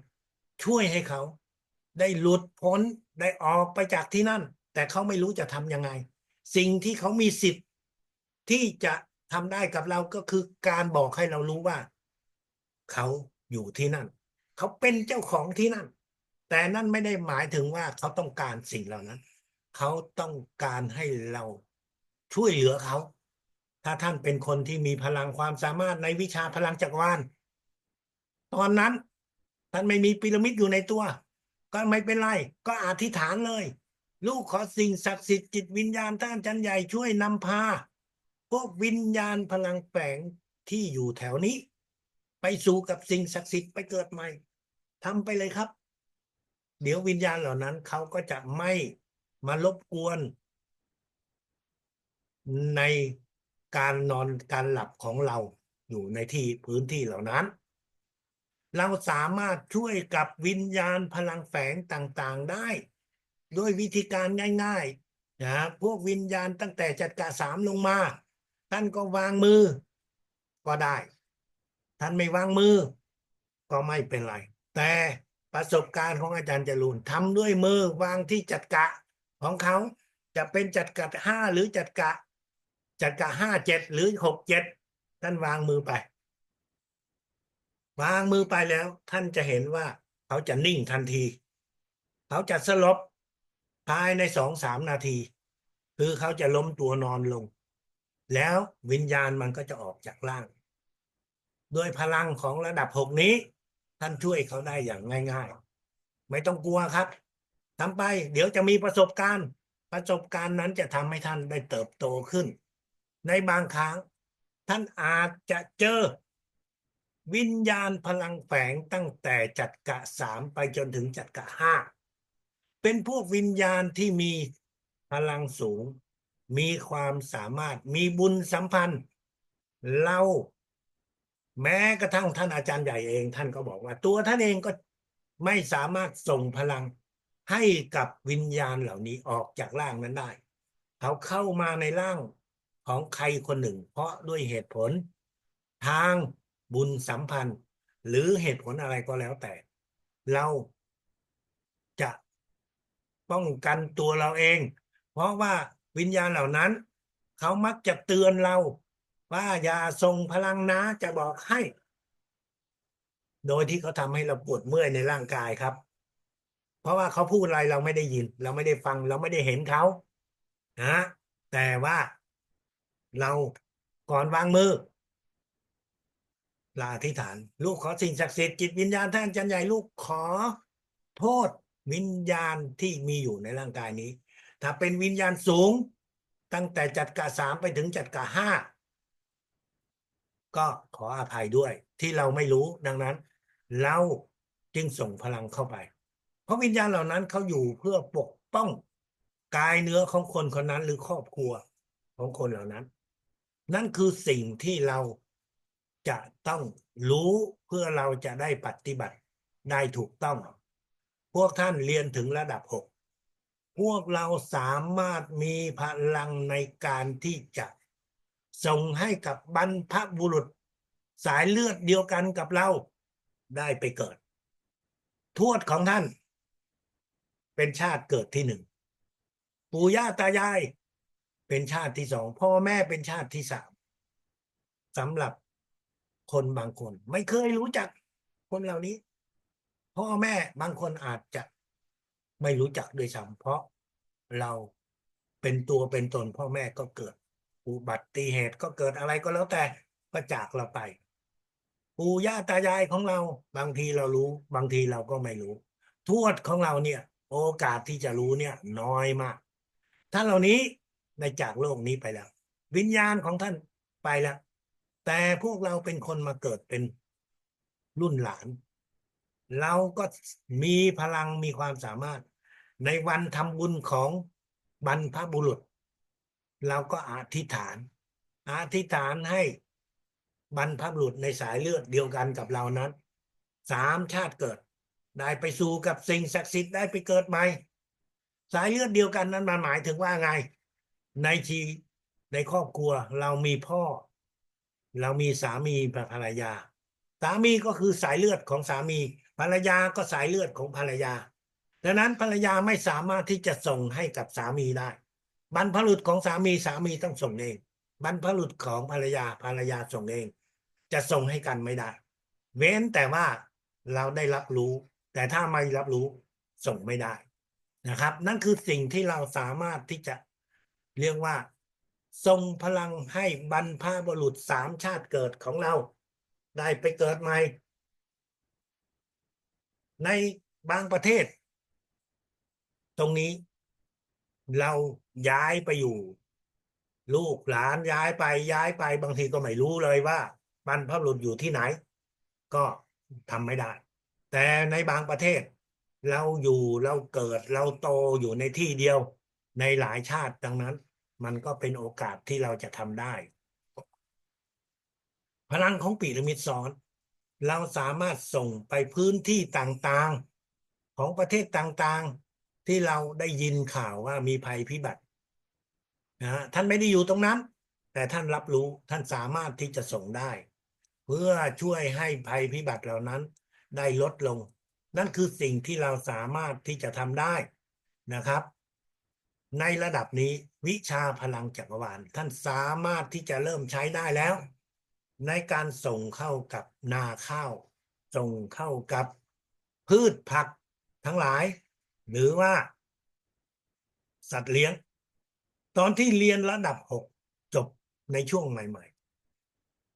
ช่วยให้เขาได้หลุดพ้นได้ออกไปจากที่นั่น แต่เขาไม่รู้จะทำยังไง สิ่งที่เขามีสิทธิ์ที่จะทำได้กับเราก็คือการบอกให้เรารู้ว่า เขาอยู่ที่นั่น เขาเป็นเจ้าของที่นั่น แต่นั่นไม่ได้หมายถึงว่าเขาต้องการสิ่งเหล่านั้น เขาต้องการให้เราช่วยเหลือเขา ถ้าท่านเป็นคนที่มีพลังความสามารถในวิชาพลังจักรวาลตอนนั้นท่านไม่มีพีระมิดอยู่ในตัว ก็ไม่เป็นไร ก็อธิษฐานเลย ลูกขอสิ่งศักดิ์สิทธิ์จิตวิญญาณท่านอาจารย์ใหญ่ช่วยนำพาพวกวิญญาณพลังแฝงที่อยู่แถวนี้ ไปสู่กับสิ่งศักดิ์สิทธิ์ไปเกิดใหม่ทำไปเลยครับ เดี๋ยววิญญาณเหล่านั้นเขาก็จะไม่มารบกวนในการนอนการหลับของเราอยู่ในที่พื้นที่เหล่านั้น เราสามารถช่วยกับวิญญาณพลังแฝงต่างๆได้ด้วยวิธีการง่ายๆนะพวกวิญญาณตั้งแต่จักระ3ลงมาท่านก็วางมือก็ได้ท่านไม่วางมือก็ไม่เป็นไรแต่ประสบการณ์ของอาจารย์จรูนทำด้วยมือวางที่จักระของเขาจะเป็นจักระ5หรือจักระ5 7หรือ6 7ท่านวางมือไปวางมือไปแล้วท่านจะเห็นว่าเขาจะนิ่งทันทีเขาจะสลบภายใน2-3 นาทีคือเขาจะล้มตัวนอนลงแล้ววิญญาณมันก็จะออกจากร่างด้วยพลังของระดับ6นี้ท่านช่วยเขาได้อย่างง่ายๆไม่ต้องกลัวครับทำไปเดี๋ยวจะมีประสบการณ์นั้นจะทำให้ท่านได้เติบโตขึ้นในบางครั้งท่านอาจจะเจอวิญญาณพลังแฝงตั้งแต่จักระ3ไปจนถึงจักระ5เป็นพวกวิญญาณที่มีพลังสูงมีความสามารถมีบุญสัมพันธ์เราแม้กระทั่งท่านอาจารย์ใหญ่เองท่านก็บอกว่าตัวท่านเองก็ไม่สามารถส่งพลังให้กับวิญญาณเหล่านี้ออกจากร่างนั้นได้เขาเข้ามาในร่างของใครคนหนึ่งเพราะด้วยเหตุผลทางบุญสัมพันธ์หรือเหตุผลอะไรก็แล้วแต่เราจะป้องกันตัวเราเองเพราะว่าวิญญาณเหล่านั้นเขามักจะเตือนเราว่าอย่าส่งพลังนะจะบอกให้โดยที่เขาทำให้เราปวดเมื่อยในร่างกายครับเพราะว่าเขาพูดอะไรเราไม่ได้ยินเราไม่ได้ฟังเราไม่ได้เห็นเขานะแต่ว่าเราก่อนวางมือลาอธิษฐานลูกขอสิ่งศักดิ์สิทธิ์จิตวิญญาณท่านอาจารย์ใหญ่ลูกขอโทษวิญญาณที่มีอยู่ในร่างกายนี้ถ้าเป็นวิญญาณสูงตั้งแต่จักระ3ไปถึงจักระ5ก็ขออภัยด้วยที่เราไม่รู้ดังนั้นเราจึงส่งพลังเข้าไปเพราะวิญญาณเหล่านั้นเขาอยู่เพื่อปกป้องกายเนื้อของคนคนนั้นหรือครอบครัวของคนเหล่านั้นนั่นคือสิ่งที่เราจะต้องรู้เพื่อเราจะได้ปฏิบัติได้ถูกต้องพวกท่านเรียนถึงระดับ6พวกเราสามารถมีพลังในการที่จะส่งให้กับบรรพบุรุษสายเลือดเดียวกันกับเราได้ไปเกิดทวดของท่านเป็นชาติเกิดที่1ปู่ย่าตายายเป็นชาติที่2พ่อแม่เป็นชาติที่3สำหรับคนบางคนไม่เคยรู้จักคนเหล่านี้พ่อแม่บางคนอาจจะไม่รู้จักด้วยซ้ำเพราะเราเป็นตัวเป็นตนพ่อแม่ก็เกิดอุบัติเหตุก็เกิดอะไรก็แล้วแต่ก็จากเราไปปู่ย่าตายายของเราบางทีเรารู้บางทีเราก็ไม่รู้ทวดของเราเนี่ยโอกาสที่จะรู้เนี่ยน้อยมากท่านเหล่านี้ได้จากโลกนี้ไปแล้ววิญญาณของท่านไปแล้วแต่พวกเราเป็นคนมาเกิดเป็นรุ่นหลานเราก็มีพลังมีความสามารถในวันทำบุญของบรรพบุรุษเราก็อธิษฐานให้บรรพบุรุษในสายเลือดเดียวกันกับเรานั้น 3 ชาติเกิด ได้ไปสู่กับสิ่งศักดิ์สิทธิ์ได้ไปเกิดใหม่สายเลือดเดียวกันนั้นมันหมายถึงว่าไงในครอบครัวเรามีพ่อ เรามีสามีภรรยาสามีก็คือสายเลือดของสามีภรรยาก็สายเลือดของภรรยาดังนั้นภรรยาไม่สามารถที่จะส่งให้กับสามีได้บรรพบุรุษของสามีต้องส่งเองบรรพบุรุษของภรรยาส่งเองจะส่งให้กันไม่ได้เว้นแต่ว่าเราได้รับรู้แต่ถ้าไม่รับรู้ส่งไม่ได้นะครับนั่นคือสิ่งที่เราสามารถที่จะเรียกว่าทรงพลังให้บรรพบุรุษ3 ชาติเกิดของเราได้ไปเกิดใหม่ในบางประเทศตรงนี้เราย้ายไปอยู่ลูกหลานย้ายไปบางทีก็ไม่รู้เลยว่าบรรพบุรุษอยู่ที่ไหนก็ทำไม่ได้แต่ในบางประเทศเราอยู่เราเกิดเราโตอยู่ในที่เดียวในหลายชาติดังนั้นมันก็เป็นโอกาสที่เราจะทำได้พลังของพีระมิดซ้อนเราสามารถส่งไปพื้นที่ต่างๆของประเทศต่างๆที่เราได้ยินข่าวว่ามีภัยพิบัติท่านไม่ได้อยู่ตรงนั้นแต่ท่านรับรู้ท่านสามารถที่จะส่งได้เพื่อช่วยให้ภัยพิบัติเหล่านั้นได้ลดลงนั่นคือสิ่งที่เราสามารถที่จะทำได้นะครับในระดับนี้วิชาพลังจักรวาลท่านสามารถที่จะเริ่มใช้ได้แล้วในการส่งเข้ากับนาข้าวส่งเข้ากับพืชผักทั้งหลายหรือว่าสัตว์เลี้ยงตอนที่เรียนระดับ6จบในช่วงใหม่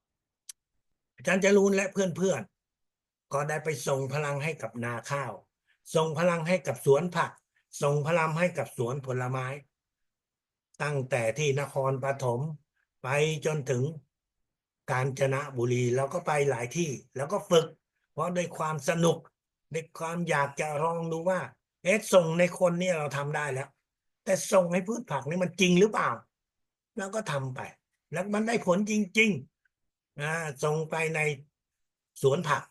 ๆอาจารย์จรูนและเพื่อนๆก็ได้ไปส่งพลังให้กับนาข้าวส่งพลังให้กับสวนผักส่งพลังให้กับสวนผลไม้ตั้งแต่ที่นครปฐมไปจนถึงกาญจนบุรีแล้วก็ไปหลายที่แล้วก็ฝึกเพราะด้วยความสนุกด้วยความอยากจะลองดูว่าส่งในคนนี่เราทำได้แล้วแต่ส่งให้พืชผักนี่มันจริงหรือเปล่าแล้วก็ทำไปแล้วมันได้ผลจริงๆส่งไปในสวนผัก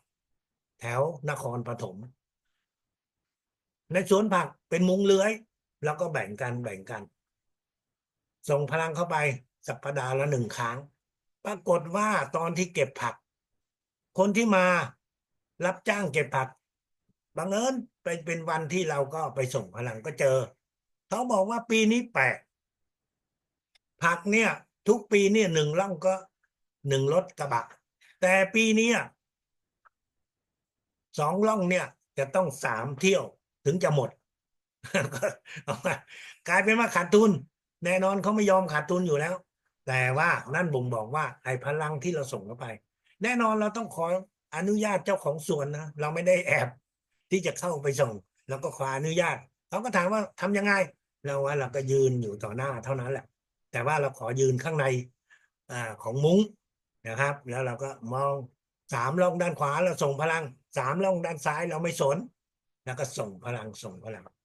แถวนครปฐมในสวนผักเป็นมุงเลื้อยแล้วก็แบ่งกันส่งพลังเข้าไปสัปดาห์ละ1 ครั้งปรากฏว่าตอนที่เก็บผักคนที่มารับจ้างเก็บผักบังเอิญเป็นวันที่เราก็ไปส่งพลังก็เจอเขาบอกว่าปีนี้แปลกผักเนี่ยทุกปีเนี่ย1 ร่องก็1 รถกระบะแต่ปีนี้2 ร่องเนี่ยจะต้อง3 เที่ยวถึงจะหมด กลายเป็นว่าขาดทุนแน่นอนเขาไม่ยอมขาดทุนอยู่แล้วแต่ว่านั่นบ่งบอกว่าไอ้พลังที่เราส่งเข้าไปแน่นอนเราต้องขออนุญาตเจ้าของสวนนะเราไม่ได้แอบที่จะเข้าไปส่งแล้วก็ขออนุญาตเขาก็ถามว่าทำยังไงเราก็ยืนอยู่ต่อหน้าเท่านั้นแหละแต่ว่าเราขอยืนข้างในของมุ้งนะครับแล้วเราก็มอง3 ร่องด้านขวาเราส่งพลัง3 ร่องด้านซ้ายเราไม่สนแล้วก็ส่งพลัง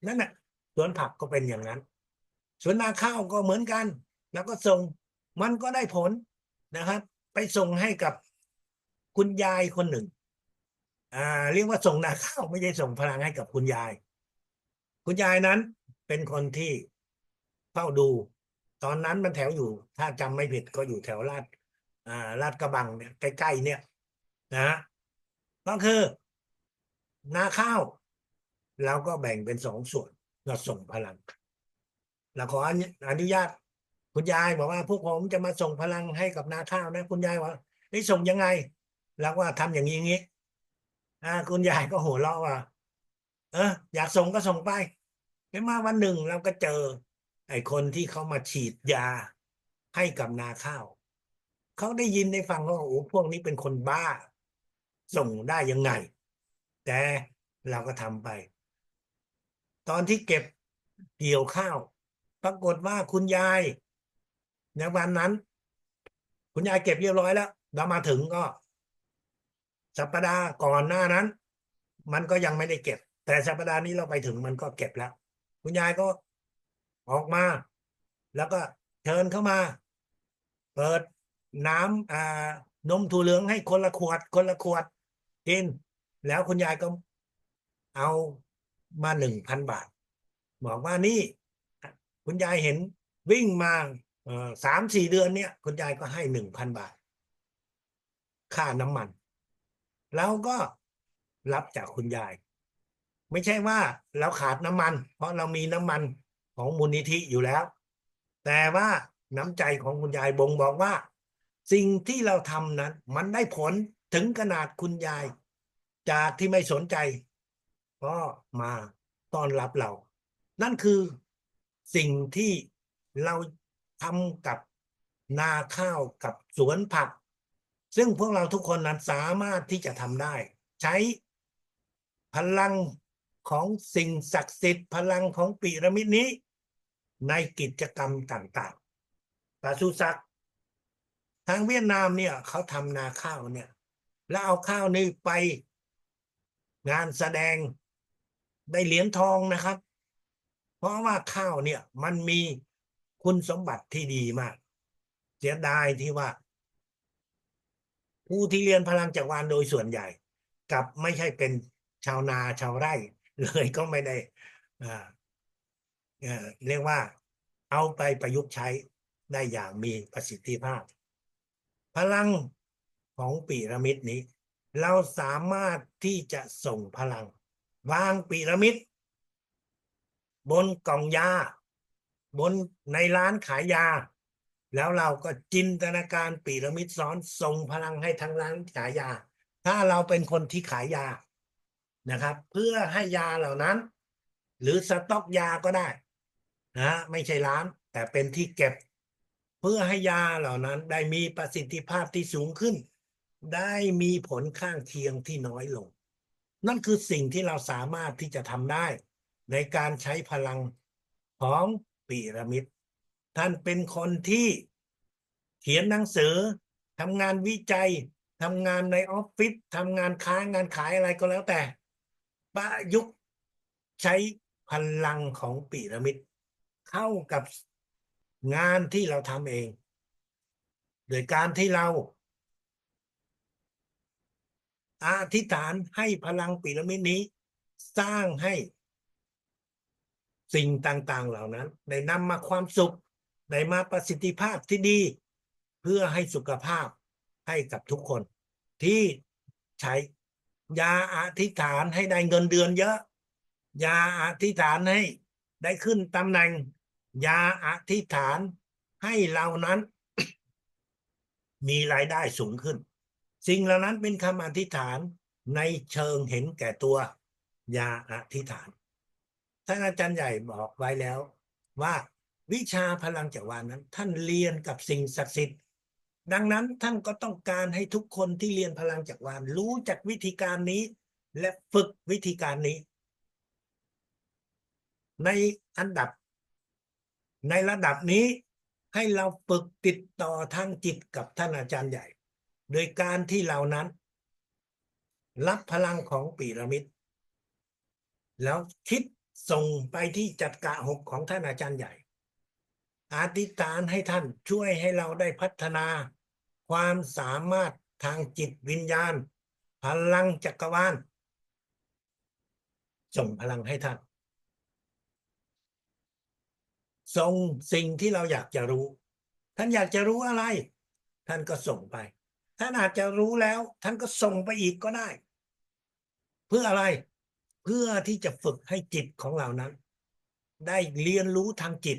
นั่นแหละสวนผักก็เป็นอย่างนั้นสวนนาข้าวก็เหมือนกันแล้วก็ส่งมันก็ได้ผลนะครับไปส่งให้กับคุณยายคนหนึ่งเรียกว่าส่งนาข้าวไม่ใช่ส่งพลังให้กับคุณยายคุณยายนั้นเป็นคนที่เฝ้าดูตอนนั้นมันแถวอยู่ถ้าจำไม่ผิดก็อยู่แถวลาดกระบังเนี่ยใกล้ๆเนี่ยนะก็คือนาข้าวเราก็แบ่งเป็น2 ส่วนเราส่งพลังเราขออนุญาตคุณยายบอกว่าพวกผมจะมาส่งพลังให้กับนาข้าวนะคุณยายว่าได้ส่งยังไงแล้วว่าทำอย่างนี้คุณยายก็หัวเราะว่าอยากส่งก็ส่งไปไม่มาวันหนึ่งเราก็เจอไอ้คนที่เขามาฉีดยาให้กับนาข้าวเขาได้ยินได้ฟังว่าโอ้พวกนี้เป็นคนบ้าส่งได้ยังไงแต่เราก็ทำไปตอนที่เก็บเกี่ยวข้าวปรากฏว่าคุณยายในวันนั้นคุณยายเก็บเรียบร้อยแล้วเรามาถึงก็สัปดาห์ก่อนหน้านั้นมันก็ยังไม่ได้เก็บแต่สัปดาห์นี้เราไปถึงมันก็เก็บแล้วคุณยายก็ออกมาแล้วก็เชิญเข้ามาเปิดน้ำนมถั่วเหลืองให้คนละขวดกิน แล้วคุณยายก็เอามา1,000 บาทบอกว่านี่คุณยายเห็นวิ่งมา3-4 เดือนเนี่ยคุณยายก็ให้1,000 บาทค่าน้ำมันเราก็รับจากคุณยายไม่ใช่ว่าเราขาดน้ำมันเพราะเรามีน้ำมันของมูลนิธิอยู่แล้วแต่ว่าน้ำใจของคุณยายบ่งบอกว่าสิ่งที่เราทำนั้นมันได้ผลถึงขนาดคุณยายจากที่ไม่สนใจก็มาต้อนรับเรานั่นคือสิ่งที่เราทำกับนาข้าวกับสวนผักซึ่งพวกเราทุกคนนั้นสามารถที่จะทำได้ใช้พลังของสิ่งศักดิ์สิทธิ์พลังของพีระมิดนี้ในกิจกรรมต่างๆปศุสัตว์ทางเวียดนามเนี่ยเขาทำนาข้าวเนี่ยแล้วเอาข้าวนี้ไปงานแสดงได้เหรียญทองนะครับเพราะว่าข้าวเนี่ยมันมีคุณสมบัติที่ดีมากเสียดายที่ว่าผู้ที่เรียนพลังจักรวาลโดยส่วนใหญ่กับไม่ใช่เป็นชาวนาชาวไร่เลยก็ไม่ได้อ่าเรียกว่าเอาไปประยุกต์ใช้ได้อย่างมีประสิทธิภาพพลังของพีระมิดนี้เราสามารถที่จะส่งพลังวางพีระมิดบนกล่องยาบนในร้านขายยาแล้วเราก็จินตนาการพีระมิดซ้อนส่งพลังให้ทั้งร้านขายยาถ้าเราเป็นคนที่ขายยานะครับเพื่อให้ยาเหล่านั้นหรือสต็อกยาก็ได้นะไม่ใช่ร้านแต่เป็นที่เก็บเพื่อให้ยาเหล่านั้นได้มีประสิทธิภาพที่สูงขึ้นได้มีผลข้างเคียงที่น้อยลงนั่นคือสิ่งที่เราสามารถที่จะทำได้ในการใช้พลังของพีระมิดท่านเป็นคนที่เขียนหนังสือทำงานวิจัยทำงานในออฟฟิศทำงานค้างานขายอะไรก็แล้วแต่ประยุกต์ใช้พลังของพีระมิดเข้ากับงานที่เราทำเองโดยการที่เราอธิษฐานให้พลังพีระมิดนี้สร้างให้สิ่งต่างๆเหล่านั้นได้นำมาความสุขได้มาประสิทธิภาพที่ดีเพื่อให้สุขภาพให้กับทุกคนที่ใช้อย่าอธิษฐานให้ได้เงินเดือนเยอะอย่าอธิษฐานให้ได้ขึ้นตำแหน่งอย่าอธิษฐานให้เรานั้นมีรายได้สูงขึ้นสิ่งเหล่านั้นเป็นคำอธิษฐานในเชิงเห็นแก่ตัวอย่าอธิษฐานท่านอาจารย์ใหญ่บอกไว้แล้วว่าวิชาพลังจักรวาลนั้นท่านเรียนกับสิ่งศักดิ์สิทธิ์ดังนั้นท่านก็ต้องการให้ทุกคนที่เรียนพลังจักรวาลรู้จักวิธีการนี้และฝึกวิธีการนี้ในอันดับในระดับนี้ให้เราฝึกติดต่อทางจิตกับท่านอาจารย์ใหญ่โดยการที่เรานั้นรับพลังของพีระมิดแล้วคิดส่งไปที่จักระ6ของท่านอาจารย์ใหญ่อธิษฐานให้ท่านช่วยให้เราได้พัฒนาความสามารถทางจิตวิญญาณพลังจักรวาลส่งพลังให้ท่านส่งสิ่งที่เราอยากจะรู้ท่านอยากจะรู้อะไรท่านก็ส่งไปท่านอาจจะรู้แล้วท่านก็ส่งไปอีกก็ได้เพื่ออะไรเพื่อที่จะฝึกให้จิตของเรานั้นได้เรียนรู้ทางจิต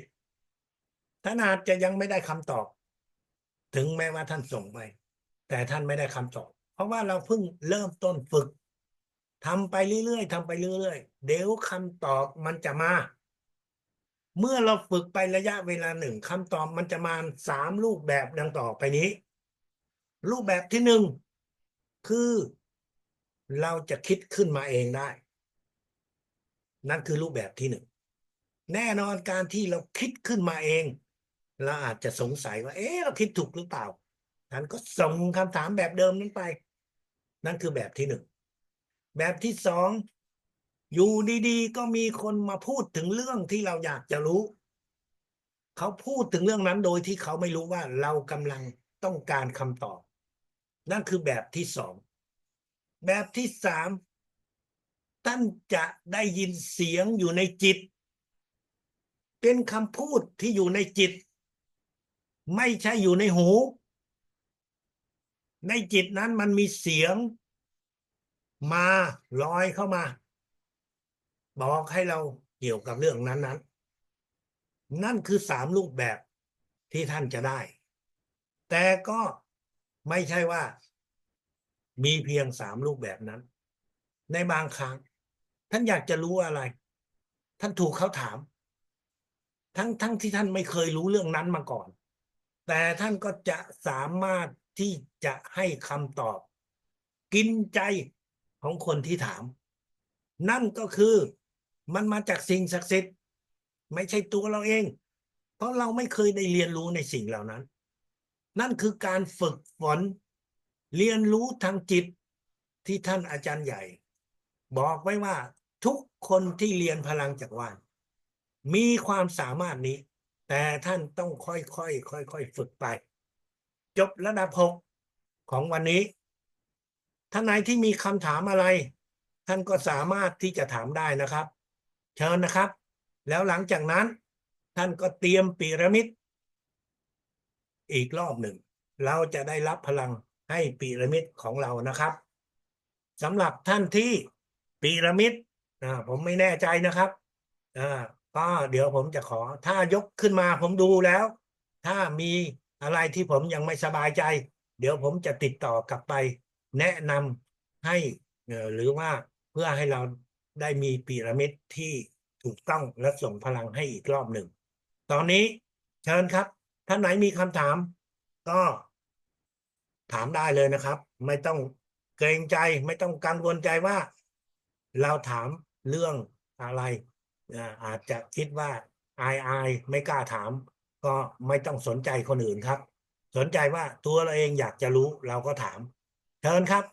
ท่านอาจจะยังไม่ได้คำตอบถึงแม้ว่าท่านส่งไปแต่ท่านไม่ได้คำตอบเพราะว่าเราเพิ่งเริ่มต้นฝึกทำไปเรื่อยๆทำไปเรื่อยๆเดี๋ยวคำตอบมันจะมาเมื่อเราฝึกไประยะเวลาหนึ่งคำตอบมันจะมา3รูปแบบดังต่อไปนี้รูปแบบที่1คือเราจะคิดขึ้นมาเองได้นั่นคือรูปแบบที่1แน่นอนการที่เราคิดขึ้นมาเองเราอาจจะสงสัยว่าเอ๊ะเราคิดถูกหรือเปล่าท่านก็ส่งคำถามแบบเดิมนั้นไปนั่นคือแบบที่1แบบที่2อยู่ดีๆก็มีคนมาพูดถึงเรื่องที่เราอยากจะรู้เขาพูดถึงเรื่องนั้นโดยที่เขาไม่รู้ว่าเรากำลังต้องการคำตอบนั่นคือแบบที่2แบบที่3 ท่านจะได้ยินเสียงอยู่ในจิต เป็นคำพูดที่อยู่ในจิต ไม่ใช่อยู่ในหู ในจิตนั้นมันมีเสียงมาลอยเข้ามา บอกให้เราเกี่ยวกับเรื่องนั้นๆ นั่นคือ3 รูปแบบที่ท่านจะได้ แต่ก็ไม่ใช่ว่ามีเพียง3 รูปแบบนั้น ในบางครั้งท่านอยากจะรู้อะไร ท่านถูกเขาถาม ทั้งที่ท่านไม่เคยรู้เรื่องนั้นมาก่อน แต่ท่านก็จะสามารถที่จะให้คำตอบ กินใจของคนที่ถาม นั่นก็คือมันมาจากสิ่งศักดิ์สิทธิ์ไม่ใช่ตัวเราเอง เพราะเราไม่เคยได้เรียนรู้ในสิ่งเหล่านั้น นั่นคือการฝึกฝนเรียนรู้ทางจิตที่ท่านอาจารย์ใหญ่ บอกไว้ว่าทุกคนที่เรียนพลังจักรวาลมีความสามารถนี้ แต่ท่านต้องค่อยๆฝึกไป จบระดับ6ของวันนี้ท่านไหนที่มีคำถามอะไร ท่านก็สามารถที่จะถามได้นะครับ เชิญนะครับ แล้วหลังจากนั้นท่านก็เตรียมพีระมิดอีกรอบหนึ่ง เราจะได้รับพลังให้พีระมิดของเรานะครับสำหรับท่านที่พีระมิดผมไม่แน่ใจนะครับก็เดี๋ยวผมจะขอถ้ายกขึ้นมาผมดูแล้ว ถ้ามีอะไรที่ผมยังไม่สบายใจ เดี๋ยวผมจะติดต่อกลับไปแนะนำให้หรือว่าเพื่อให้เราได้มีพีระมิดที่ถูกต้องและส่งพลังให้อีกรอบหนึ่ง ตอนนี้เชิญครับท่านไหนมีคำถาม ก็ถามได้เลยนะครับ ไม่ต้องเกรงใจไม่ต้องกังวลใจว่า เราถามเรื่องอะไรอาจจะคิดว่าอายไม่กล้าถาม ก็ไม่ต้องสนใจคนอื่นครับ สนใจว่าตัวเราเองอยากจะรู้เราก็ถามเชิญครับ